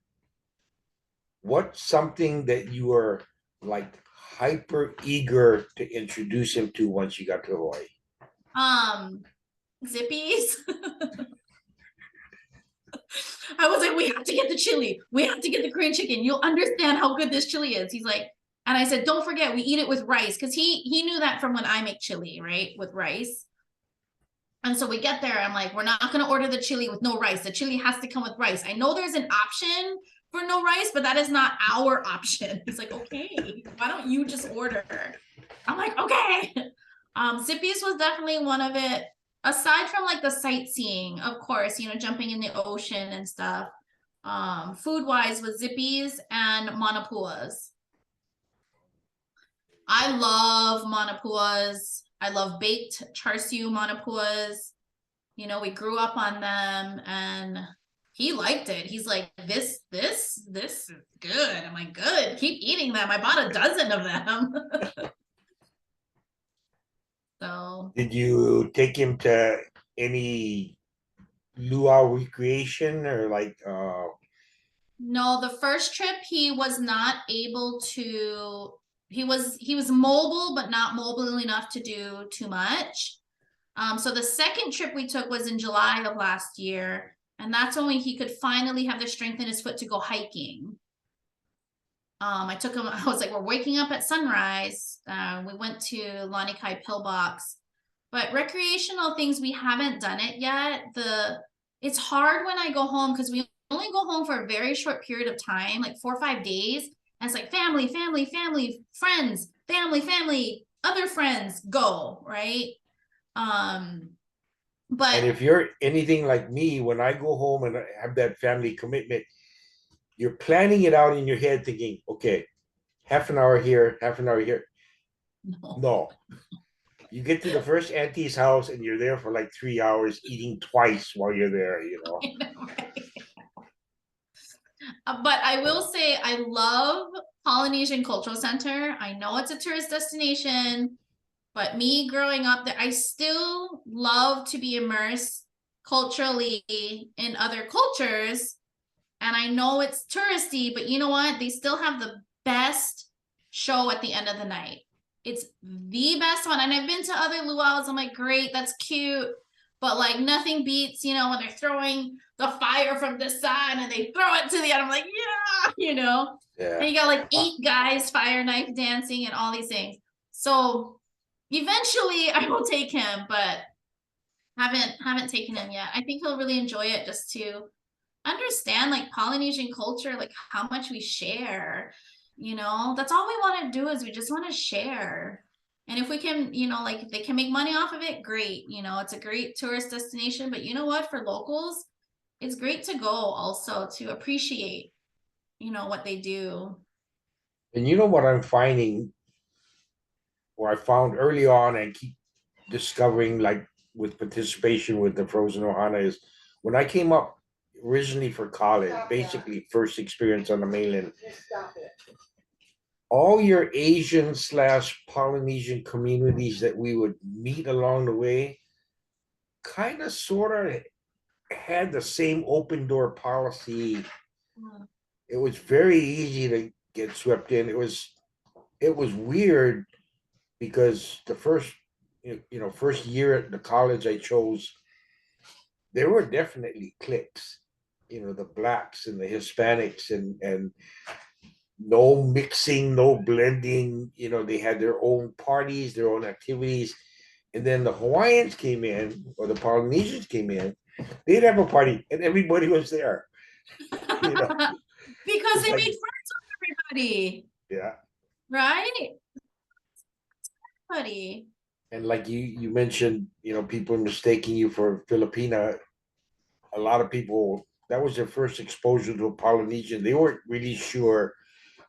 what's something that you were like hyper eager to introduce him to once you got to Hawaii? Zippies. I was like, we have to get the chili. We have to get the Korean chicken. You'll understand how good this chili is. He's like, and I said, don't forget, we eat it with rice, because he knew that from when I make chili, right, with rice. And so we get there, I'm like, we're not going to order the chili with no rice. The chili has to come with rice. I know there's an option for no rice, but that is not our option. He's like, okay, why don't you just order? I'm like, okay. Zippies was definitely one of it. Aside from like the sightseeing, of course, you know, jumping in the ocean and stuff. Food wise was Zippies and Manapuas. I love Manapuas. I love baked char siu Manapuas. You know, we grew up on them, and he liked it. He's like, this is good. I'm like, good, keep eating them. I bought a dozen of them. So Did you take him to any luau recreation or like no, the first trip he was not able to, he was mobile, but not mobile enough to do too much. So the second trip we took was in July of last year, and that's when he could finally have the strength in his foot to go hiking. I took him, I was like, we're waking up at sunrise. We went to Lani Kai Pillbox, but recreational things, we haven't done it yet. It's hard when I go home because we only go home for a very short period of time, like 4 or 5 days. And it's like family, family, family, friends, family, family, other friends, go, right? But and if you're anything like me, when I go home and I have that family commitment, you're planning it out in your head thinking, okay, half an hour here, half an hour here. no. No. You get to the first auntie's house and you're there for like 3 hours eating twice while you're there, you know. I know, right? But I will say I love Polynesian Cultural Center. I know it's a tourist destination, but me growing up there, I still love to be immersed culturally in other cultures. And I know it's touristy, but you know what? They still have the best show at the end of the night. It's the best one. And I've been to other luau's. I'm like, great, that's cute. But like nothing beats, you know, when they're throwing the fire from this side and they throw it to the other. I'm like, yeah, you know. Yeah. And you got like 8 guys fire knife dancing and all these things. So eventually I will take him, but haven't taken him yet. I think he'll really enjoy it just to understand like Polynesian culture, like how much we share. That's all we want to do is we just want to share. And if we can, like if they can make money off of it, great. It's a great tourist destination, but you know what, for locals, it's great to go also to appreciate, what they do. And you know what I'm finding, or I found early on and keep discovering, like with participation with the Frozen Ohana, is when I came up originally for college, basically first experience on the mainland, all your Asian slash Polynesian communities that we would meet along the way kind of sort of had the same open door policy. It was very easy to get swept in. It was weird because the first year at the college I chose, there were definitely cliques, the blacks and the Hispanics, and no mixing, no blending. They had their own parties, their own activities. And then the Hawaiians came in, or the Polynesians came in, they'd have a party and everybody was there. You know, Because it's they like, made friends with everybody, yeah. right? Buddy. And like you mentioned, people mistaking you for Filipina. A lot of people, that was their first exposure to a Polynesian. They weren't really sure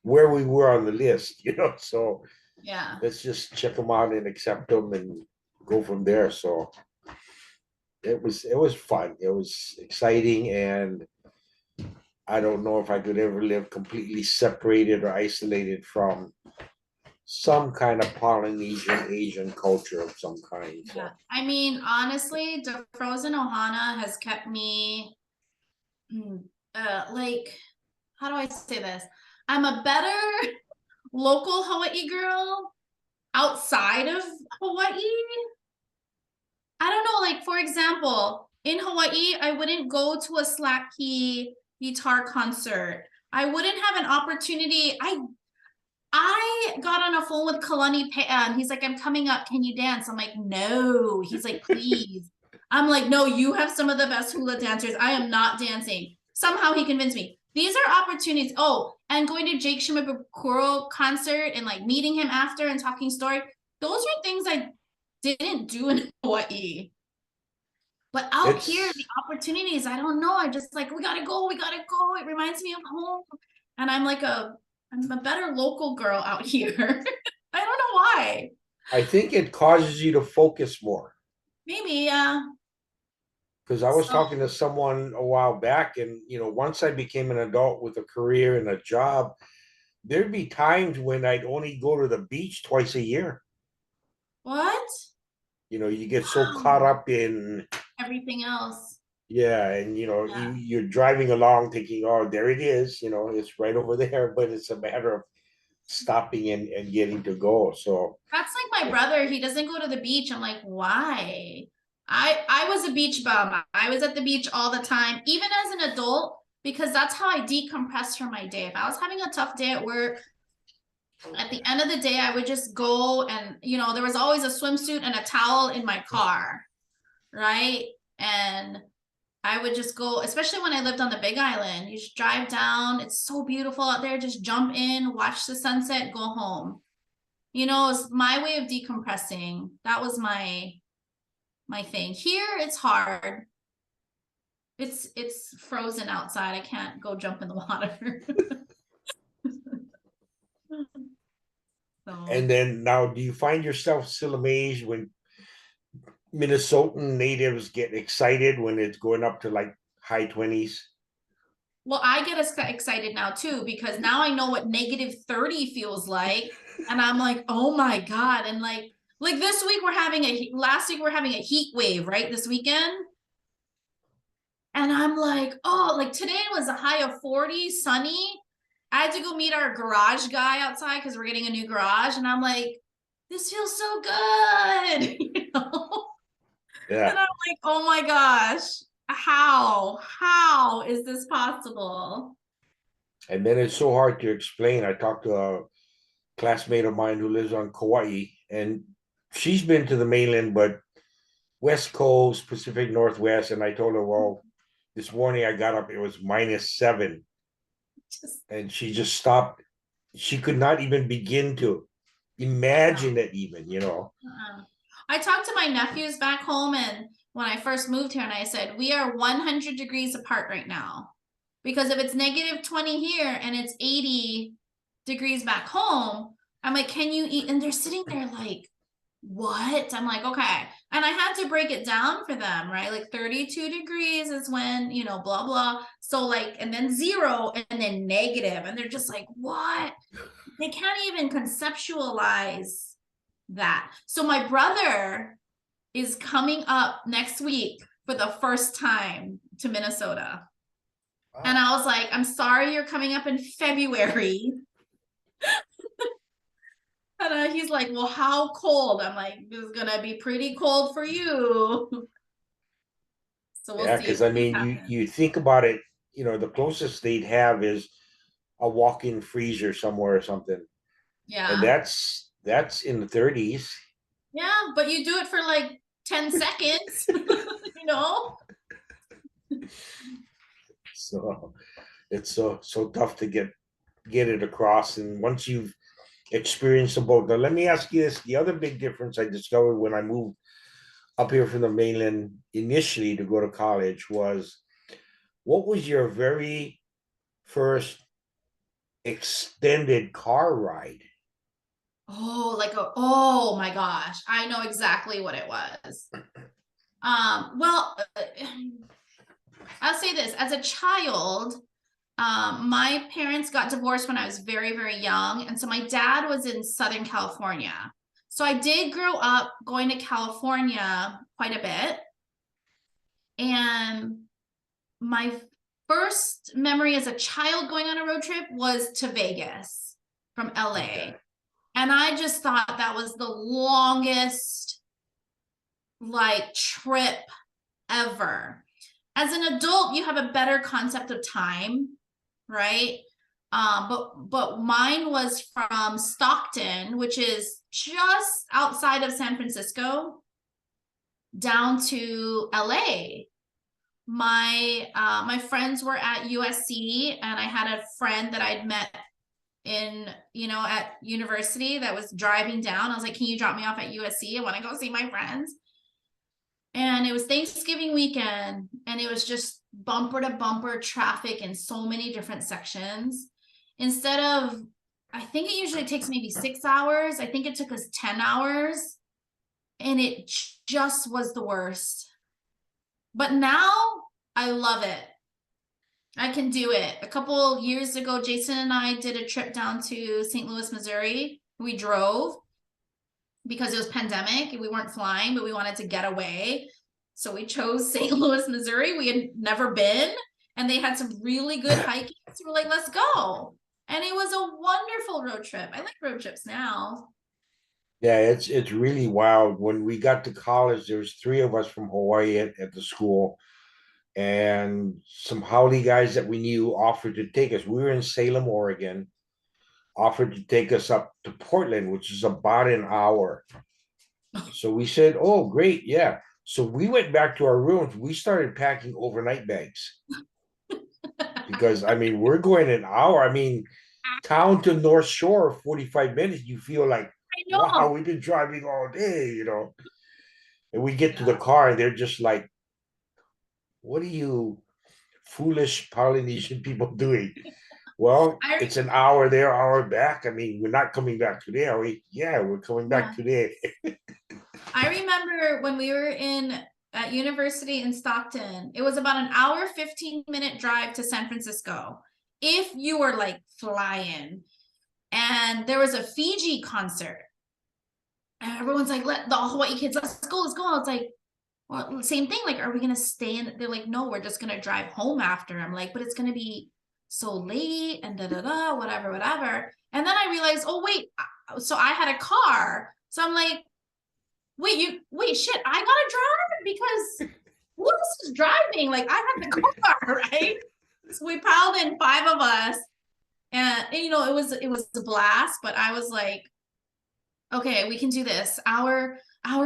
where we were on the list, so Yeah. let's just check them out and accept them and go from there. So it was fun. It was exciting, and I don't know if I could ever live completely separated or isolated from some kind of Polynesian Asian culture of some kind. So. Yeah. I mean, honestly, the Frozen Ohana has kept me like, how do I say this? I'm a better local Hawaii girl outside of Hawaii. I don't know, like for example, in Hawaii, I wouldn't go to a slack key guitar concert. I wouldn't have an opportunity. I got on a phone with Kalani and he's like, I'm coming up. Can you dance? I'm like, no. He's like, please. I'm like, no, you have some of the best hula dancers. I am not dancing. Somehow he convinced me. These are opportunities. Oh, and going to Jake Shimabukuro concert and like meeting him after and talking story. Those are things I didn't do in Hawaii. But out here, the It's opportunities, I don't know. I just like, we gotta go, we gotta go. It reminds me of home. And I'm a better local girl out here. I don't know why. I think it causes you to focus more. Maybe, yeah. Because I was So, talking to someone a while back, and once I became an adult with a career and a job, there'd be times when I'd only go to the beach twice a year. what? You get so caught up in, Everything else. yeah, and Yeah. you're driving along thinking, oh, there it is, it's right over there, but it's a matter of stopping and getting to go. So That's like my brother. He doesn't go to the beach. I'm like, why? I was a beach bum. I was at the beach all the time, even as an adult, because that's how I decompress from my day. If I was having a tough day at work, at the end of the day, I would just go and, there was always a swimsuit and a towel in my car, right? And I would just go, especially when I lived on the Big Island. You just drive down. It's so beautiful out there. Just jump in, watch the sunset, go home. It's my way of decompressing. That was my thing. Here it's hard. It's frozen outside. I can't go jump in the water. So, and then now, do you find yourself still amazed when Minnesotan natives get excited when it's going up to like high 20s? well, I get excited now too because now I know what -30 feels like, and I'm like, oh my god! And like this week last week we're having a heat wave, right? This weekend. And I'm like, oh, like today was a high of 40, sunny. I had to go meet our garage guy outside because we're getting a new garage. And I'm like, this feels so good. Yeah. And I'm like, oh my gosh, how is this possible? And then it's so hard to explain. I talked to a classmate of mine who lives on Kauai, and she's been to the mainland, but West Coast, Pacific Northwest. And I told her, well, this morning I got up, it was -7. Just, And she just stopped she could not even begin to imagine it even, I talked to my nephews back home, and when I first moved here, and I said, we are 100 degrees apart right now. Because if it's negative 20 here and it's 80 degrees back home, I'm like, can you eat? And they're sitting there like, what? I'm like, okay. And I had to break it down for them, right? Like 32 degrees is when, blah, blah. So like, and then 0 and then negative. And they're just like, what? They can't even conceptualize that. So my brother is coming up next week for the first time to Minnesota. And I was like, I'm sorry you're coming up in February. And he's like, well, how cold? I'm like, it's gonna be pretty cold for you. So we'll Yeah, see because what I mean, happens. you think about it, the closest they'd have is a walk-in freezer somewhere or something, and Yeah. that's in the 30s. Yeah, but you do it for like 10 seconds, you know? So it's so tough to get it across. And once you've experienced the boat, now let me ask you this: the other big difference I discovered when I moved up here from the mainland initially to go to college was, what was your very first extended car ride? Oh, oh my gosh, I know exactly what it was. Well, I'll say this, as a child, my parents got divorced when I was very, very young. And so my dad was in Southern California. So I did grow up going to California quite a bit. And my first memory as a child going on a road trip was to Vegas from LA. Okay. And I just thought that was the longest like trip ever. As an adult, you have a better concept of time, right? But mine was from Stockton, which is just outside of San Francisco, down to LA. My friends were at USC, and I had a friend that I'd met at university that was driving down. I was like, can you drop me off at USC? I want to go see my friends. And it was Thanksgiving weekend, and it was just bumper to bumper traffic in so many different sections. Instead of, I think it usually takes maybe 6 hours, I think it took us 10 hours, and it just was the worst. But now I love it. I can do it. A couple years ago, Jason and I did a trip down to St. Louis, Missouri. We drove because it was pandemic and we weren't flying, but we wanted to get away. So we chose St. Louis, Missouri. We had never been, and they had some really good hiking. So we're like, let's go. And it was a wonderful road trip. I like road trips now. Yeah, it's really wild. When we got to college, there was three of us from Hawaii at the school, and some Howley guys that we knew offered to take us. We were in Salem, Oregon, offered to take us up to Portland, which is about an hour. So we said, "Oh, great, yeah." So we went back to our rooms. We started packing overnight bags because I mean, we're going an hour. I mean, town to North Shore, 45 minutes. You feel like, I wow, know. we've been driving all day. And we get to the car and they're just like, what are you foolish Polynesian people doing? Well, I it's an hour there, hour back. I mean, we're not coming back today, are we? Yeah, we're coming back yeah. today. I remember when we were at university in Stockton, it was about an hour, 15-minute drive to San Francisco. If you were like flying, and there was a Fiji concert. And everyone's like, let the Hawaii kids, let's go, let's go. It's like, well, same thing. Like, are we gonna stay in? They're like, no, we're just gonna drive home after. I'm like, but it's gonna be so late and da da da, whatever, whatever. And then I realized, oh wait, so I had a car. So I'm like, wait, shit, I gotta drive because who else is driving? Like, I have the car, right? So we piled in 5 of us, and it was a blast. But I was like, okay, we can do this. Hour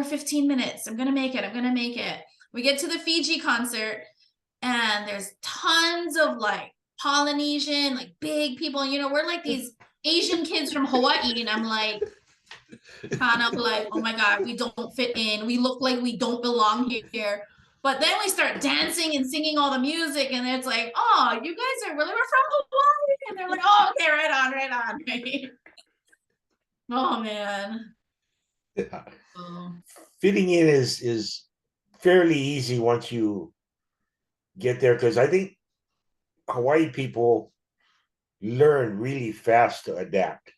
15 minutes. I'm gonna make it. I'm gonna make it. We get to the Fiji concert, and there's tons of like Polynesian, like big people. We're like these Asian kids from Hawaii, and I'm like, kind of like, oh my God, we don't fit in. We look like we don't belong here. But then we start dancing and singing all the music, and it's like, oh, you guys are really, we're from Hawaii. And they're like, oh, okay, right on, right on. Right? Oh man. Yeah. Oh, Fitting in is fairly easy once you get there, because I think Hawaii people learn really fast to adapt,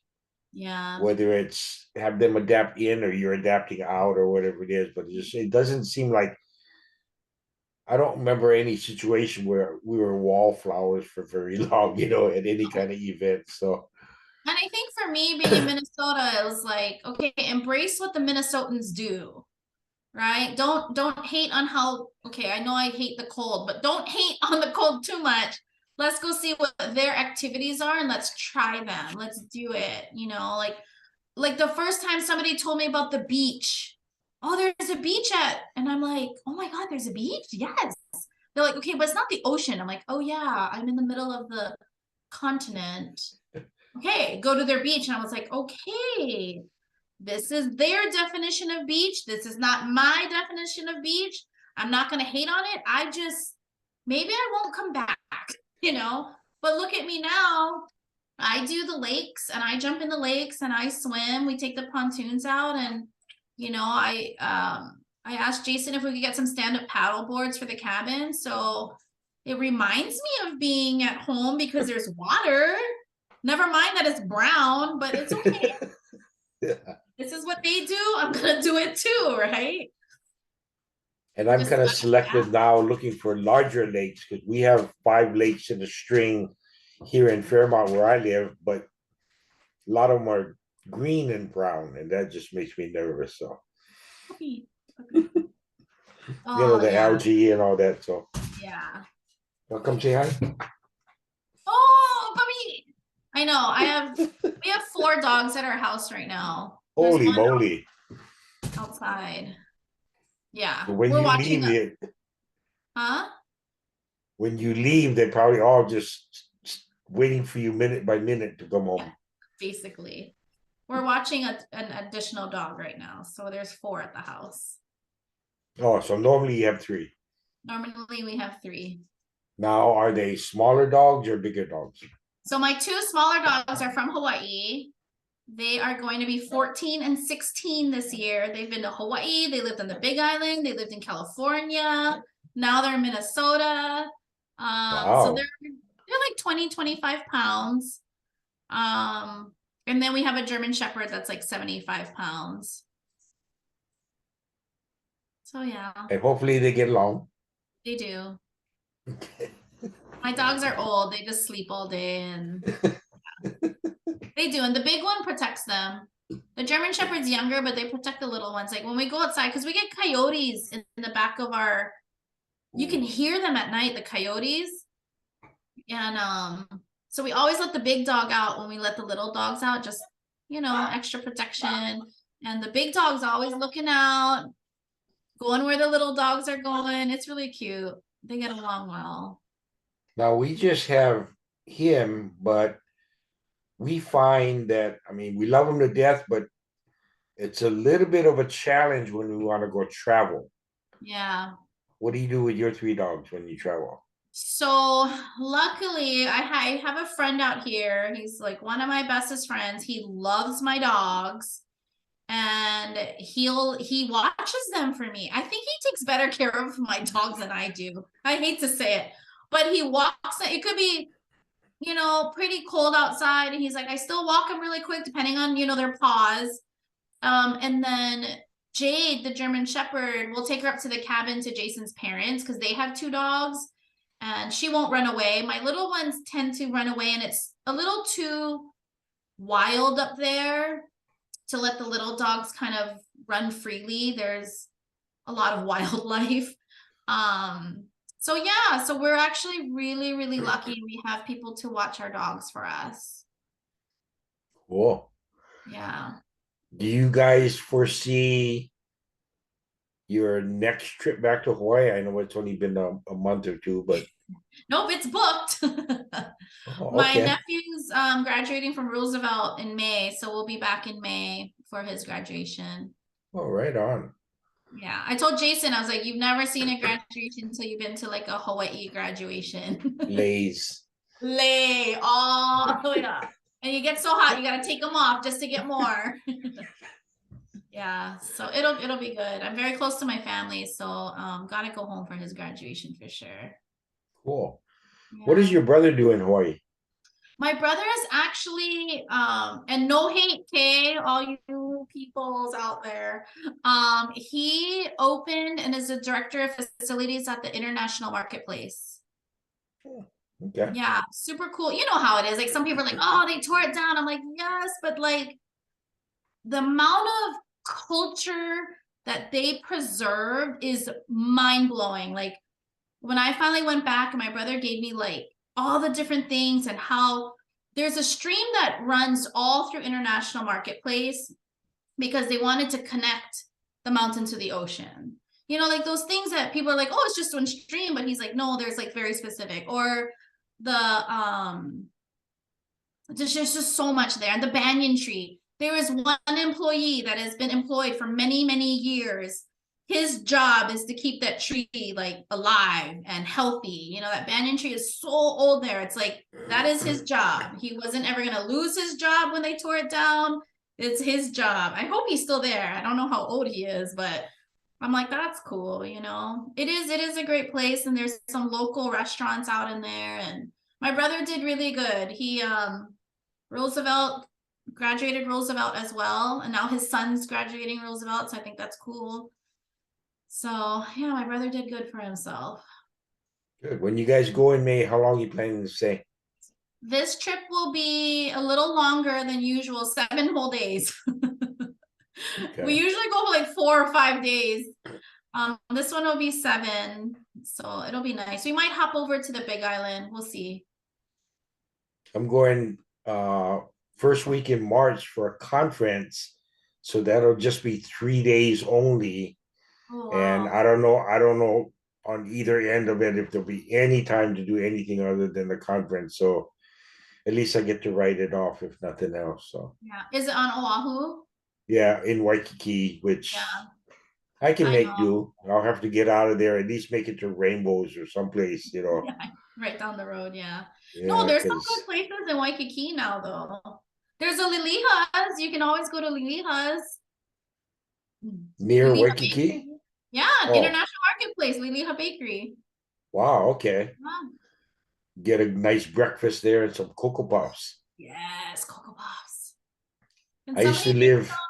yeah. whether it's have them adapt in or you're adapting out or whatever it is. But it doesn't seem like, I don't remember any situation where we were wallflowers for very long, at any kind of event. So And I think for me being in Minnesota, it was like, okay, embrace what the Minnesotans do, right? Don't hate on how, okay, I know I hate the cold, but don't hate on the cold too much. Let's go see what their activities are and let's try them. Let's do it, like the first time somebody told me about the beach. Oh, there's a beach and I'm like, oh my God, there's a beach? Yes. They're like, okay, but it's not the ocean. I'm like, oh yeah, I'm in the middle of the continent. Okay, go to their beach. And I was like, okay, this is their definition of beach. This is not my definition of beach. I'm not going to hate on it. Maybe I won't come back, you know? But look at me now. I do the lakes and I jump in the lakes and I swim. We take the pontoons out and, I asked Jason if we could get some stand-up paddle boards for the cabin. So it reminds me of being at home because there's water. Never mind that it's brown, but it's okay. yeah. This is what they do. I'm gonna do it too, right? And I'm Just kind of yeah. selective now, looking for larger lakes, because we have 5 lakes in a string here in Fairmont where I live, but a lot of them are green and brown, and that just makes me nervous. So Puppy, puppy. Oh the yeah, algae and all that. So yeah. I'll come say hi. Oh, puppy. I know. We have 4 dogs at our house right now. There's Holy one moly! outside. Yeah, So when we're you watching leave a it, huh? when you leave, they're probably all just waiting for you minute by minute to come Yeah, home. basically. We're watching an additional dog right now, so there's 4 at the house. Oh, so normally you have 3. Normally we have 3. Now, are they smaller dogs or bigger dogs? So my 2 smaller dogs are from Hawaii. They are going to be 14 and 16 this year. They've been to Hawaii. They lived on the Big Island. They lived in California. Now they're in Minnesota. So Wow. they're like 20, 25 pounds. And then we have a German Shepherd that's like 75 pounds. So yeah, And hopefully they get along. they do. My dogs are old. They just sleep all day and they do. And the big one protects them. The German Shepherd's younger, but they protect the little ones. Like when we go outside, because we get coyotes in the back of you can hear them at night, the coyotes. And so we always let the big dog out when we let the little dogs out, just extra protection. And the big dog's always looking out, going where the little dogs are going. It's really cute. They get along well. Now we just have him, but we find that, I mean, we love him to death, but it's a little bit of a challenge when we want to go travel. Yeah. What do you do with your 3 dogs when you travel? So luckily, I have a friend out here. He's like one of my bestest friends. He loves my dogs, and he watches them for me. I think he takes better care of my dogs than I do. I hate to say it, but he walks. It could be pretty cold outside, and he's like, I still walk them really quick, depending on their paws. And then Jade, the German Shepherd, will take her up to the cabin to Jason's parents because they have 2 dogs and she won't run away. My little ones tend to run away and it's a little too wild up there to let the little dogs kind of run freely. There's a lot of wildlife. So yeah, so we're actually really, really lucky we have people to watch our dogs for us. Cool. Yeah. Do you guys foresee your next trip back to Hawaii? I know it's only been a month or two, but Nope, it's booked. oh, My okay. nephew's graduating from Roosevelt in May, so we'll be back in May for his graduation. Oh, right on. Yeah, I told Jason, I was like, you've never seen a graduation until you've been to like a Hawaii graduation. Lays. Lay all the way up. And you get so hot, you gotta take them off just to get more. Yeah, so it'll be good. I'm very close to my family, so gotta go home for his graduation for sure. Cool. What does Yeah. your brother do in Hawaii? My brother is actually, and no hate, Kay, all you peoples out there. He opened and is the director of facilities at the International Marketplace. Okay. Yeah, super cool. You know how it is. Like some people are like, oh, they tore it down. I'm like, yes, but like the amount of culture that they preserved is mind blowing. Like when I finally went back and my brother gave me like all the different things and how there's a stream that runs all through International Marketplace because they wanted to connect the mountain to the ocean. You know, like those things that people are like, oh, it's just one stream, but he's like, no, there's like very specific. Or the there's just so much there. And the banyan tree. There is one employee that has been employed for many, many years. His job is to keep that tree like alive and healthy. You know, that banyan tree is so old there. It's like that is his job. He wasn't ever gonna lose his job when they tore it down. It's his job. I hope he's still there. I don't know how old he is, but I'm like, that's cool, you know. It is a great place, and there's some local restaurants out in there. And my brother did really good. He Roosevelt graduated Roosevelt as well, and now his son's graduating Roosevelt, so I think that's cool. So yeah, my brother did good for himself. Good. When you guys go in May, how long are you planning to stay? This trip will be a little longer than usual, 7 whole days. We Okay. usually go for like 4 or 5 days. This one will be 7, so it'll be nice. We might hop over to the Big Island. We'll see. I'm going first week in March for a conference. So that'll just be 3 days only. Oh And wow. I don't know on either end of it if there'll be any time to do anything other than the conference. So at least I get to write it off if nothing else. So Yeah. Is it on Oahu? yeah, in Waikiki, which Yeah, I can I make know. do. I'll have to get out of there, at least make it to Rainbows or someplace, you know. Yeah, right down the road. Yeah. No, Yeah, there's some because good places in Waikiki now, though. There's a Liliha's. You can always go to Liliha's. near Liliha Bakery. Waikiki. Yeah, Oh, International Marketplace, Liliha Bakery. wow, okay. Wow. Get a nice breakfast there and some Cocoa Puffs. Yes, Cocoa Puffs. Can I used somebody to make live some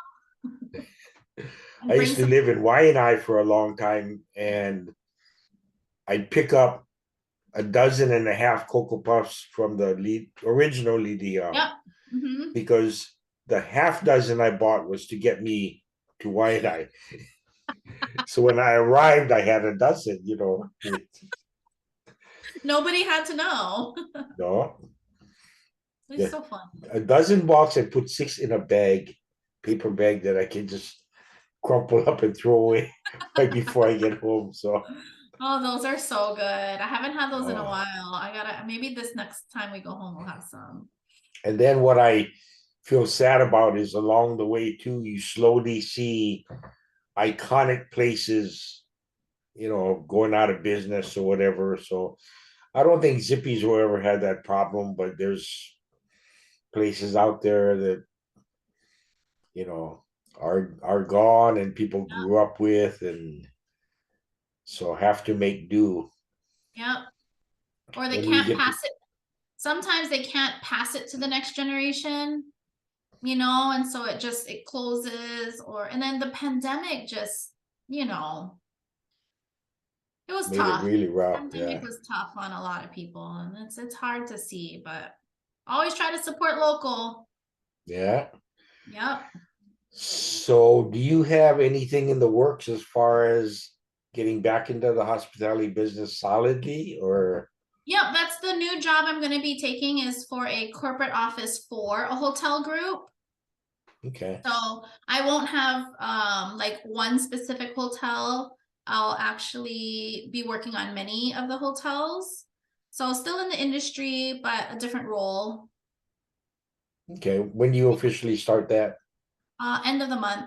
I and bring used to some? live in Waianae for a long time, and I'd pick up a dozen and a half Cocoa Puffs from the original Lidia Yep. Mm-hmm. because the half dozen I bought was to get me to Waianae. So when I arrived, I had a dozen, you know. Nobody had to know. No, It's yeah, so fun. a dozen box. I put 6 in a bag, paper bag that I can just crumple up and throw away right before I get home. So, Oh, those are so good. I haven't had those in a oh. while. I gotta, maybe this next time we go home, we'll have some. And then what I feel sad about is along the way too, you slowly see iconic places, you know, going out of business or whatever. So I don't think Zippy's will ever had that problem, but there's places out there that, you know, are gone and people grew up with and so have to make do. Yep. Or they When we can't get to pass it. Sometimes they can't pass it to the next generation, you know, and so it closes or and then the pandemic just, you know, it was made it tough. really rough, Pandemic yeah. was tough on a lot of people and it's hard to see, but always try to support local. Yeah. Yep. So, do you have anything in the works as far as getting back into the hospitality business solidly, or Yep, that's the new job I'm going to be taking is for a corporate office for a hotel group. Okay. So I won't have like one specific hotel. I'll actually be working on many of the hotels. So still in the industry, but a different role. Okay. When do you officially start that? End of the month.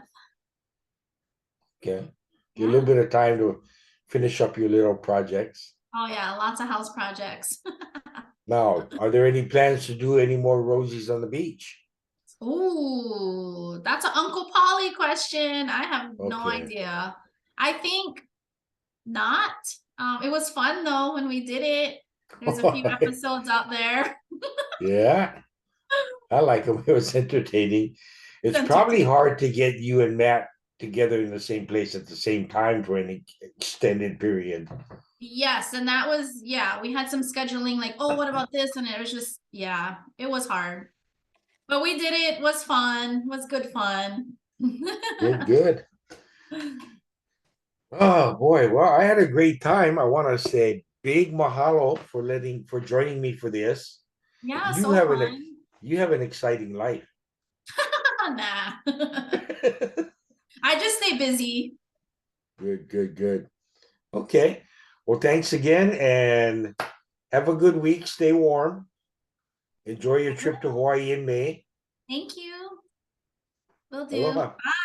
Okay. Get a Yeah. little bit of time to finish up your little projects. Oh yeah, lots of house projects. Now, are there any plans to do any more rosies on the beach? Ooh, that's an Uncle Polly question. I have no Okay. idea. I think not. It was fun though when we did it. There's a few episodes out there. Yeah, I like them. It was entertaining. It's probably Entertaining. hard to get you and Matt together in the same place at the same time for an extended period. Yes, and that was, yeah, we had some scheduling like, oh, what about this? And it was just, yeah, it was hard. But we did it, was fun, was good fun. Good, good. Oh boy, well, I had a great time. I want to say big mahalo for joining me for this. Yeah, You so have fun. you have an exciting life. Nah. Good, I just stay busy. good, good. Okay. Well, thanks again and have a good week. Stay warm. Enjoy your trip to Hawaii in May. Thank you. Will do. Aloha. Bye.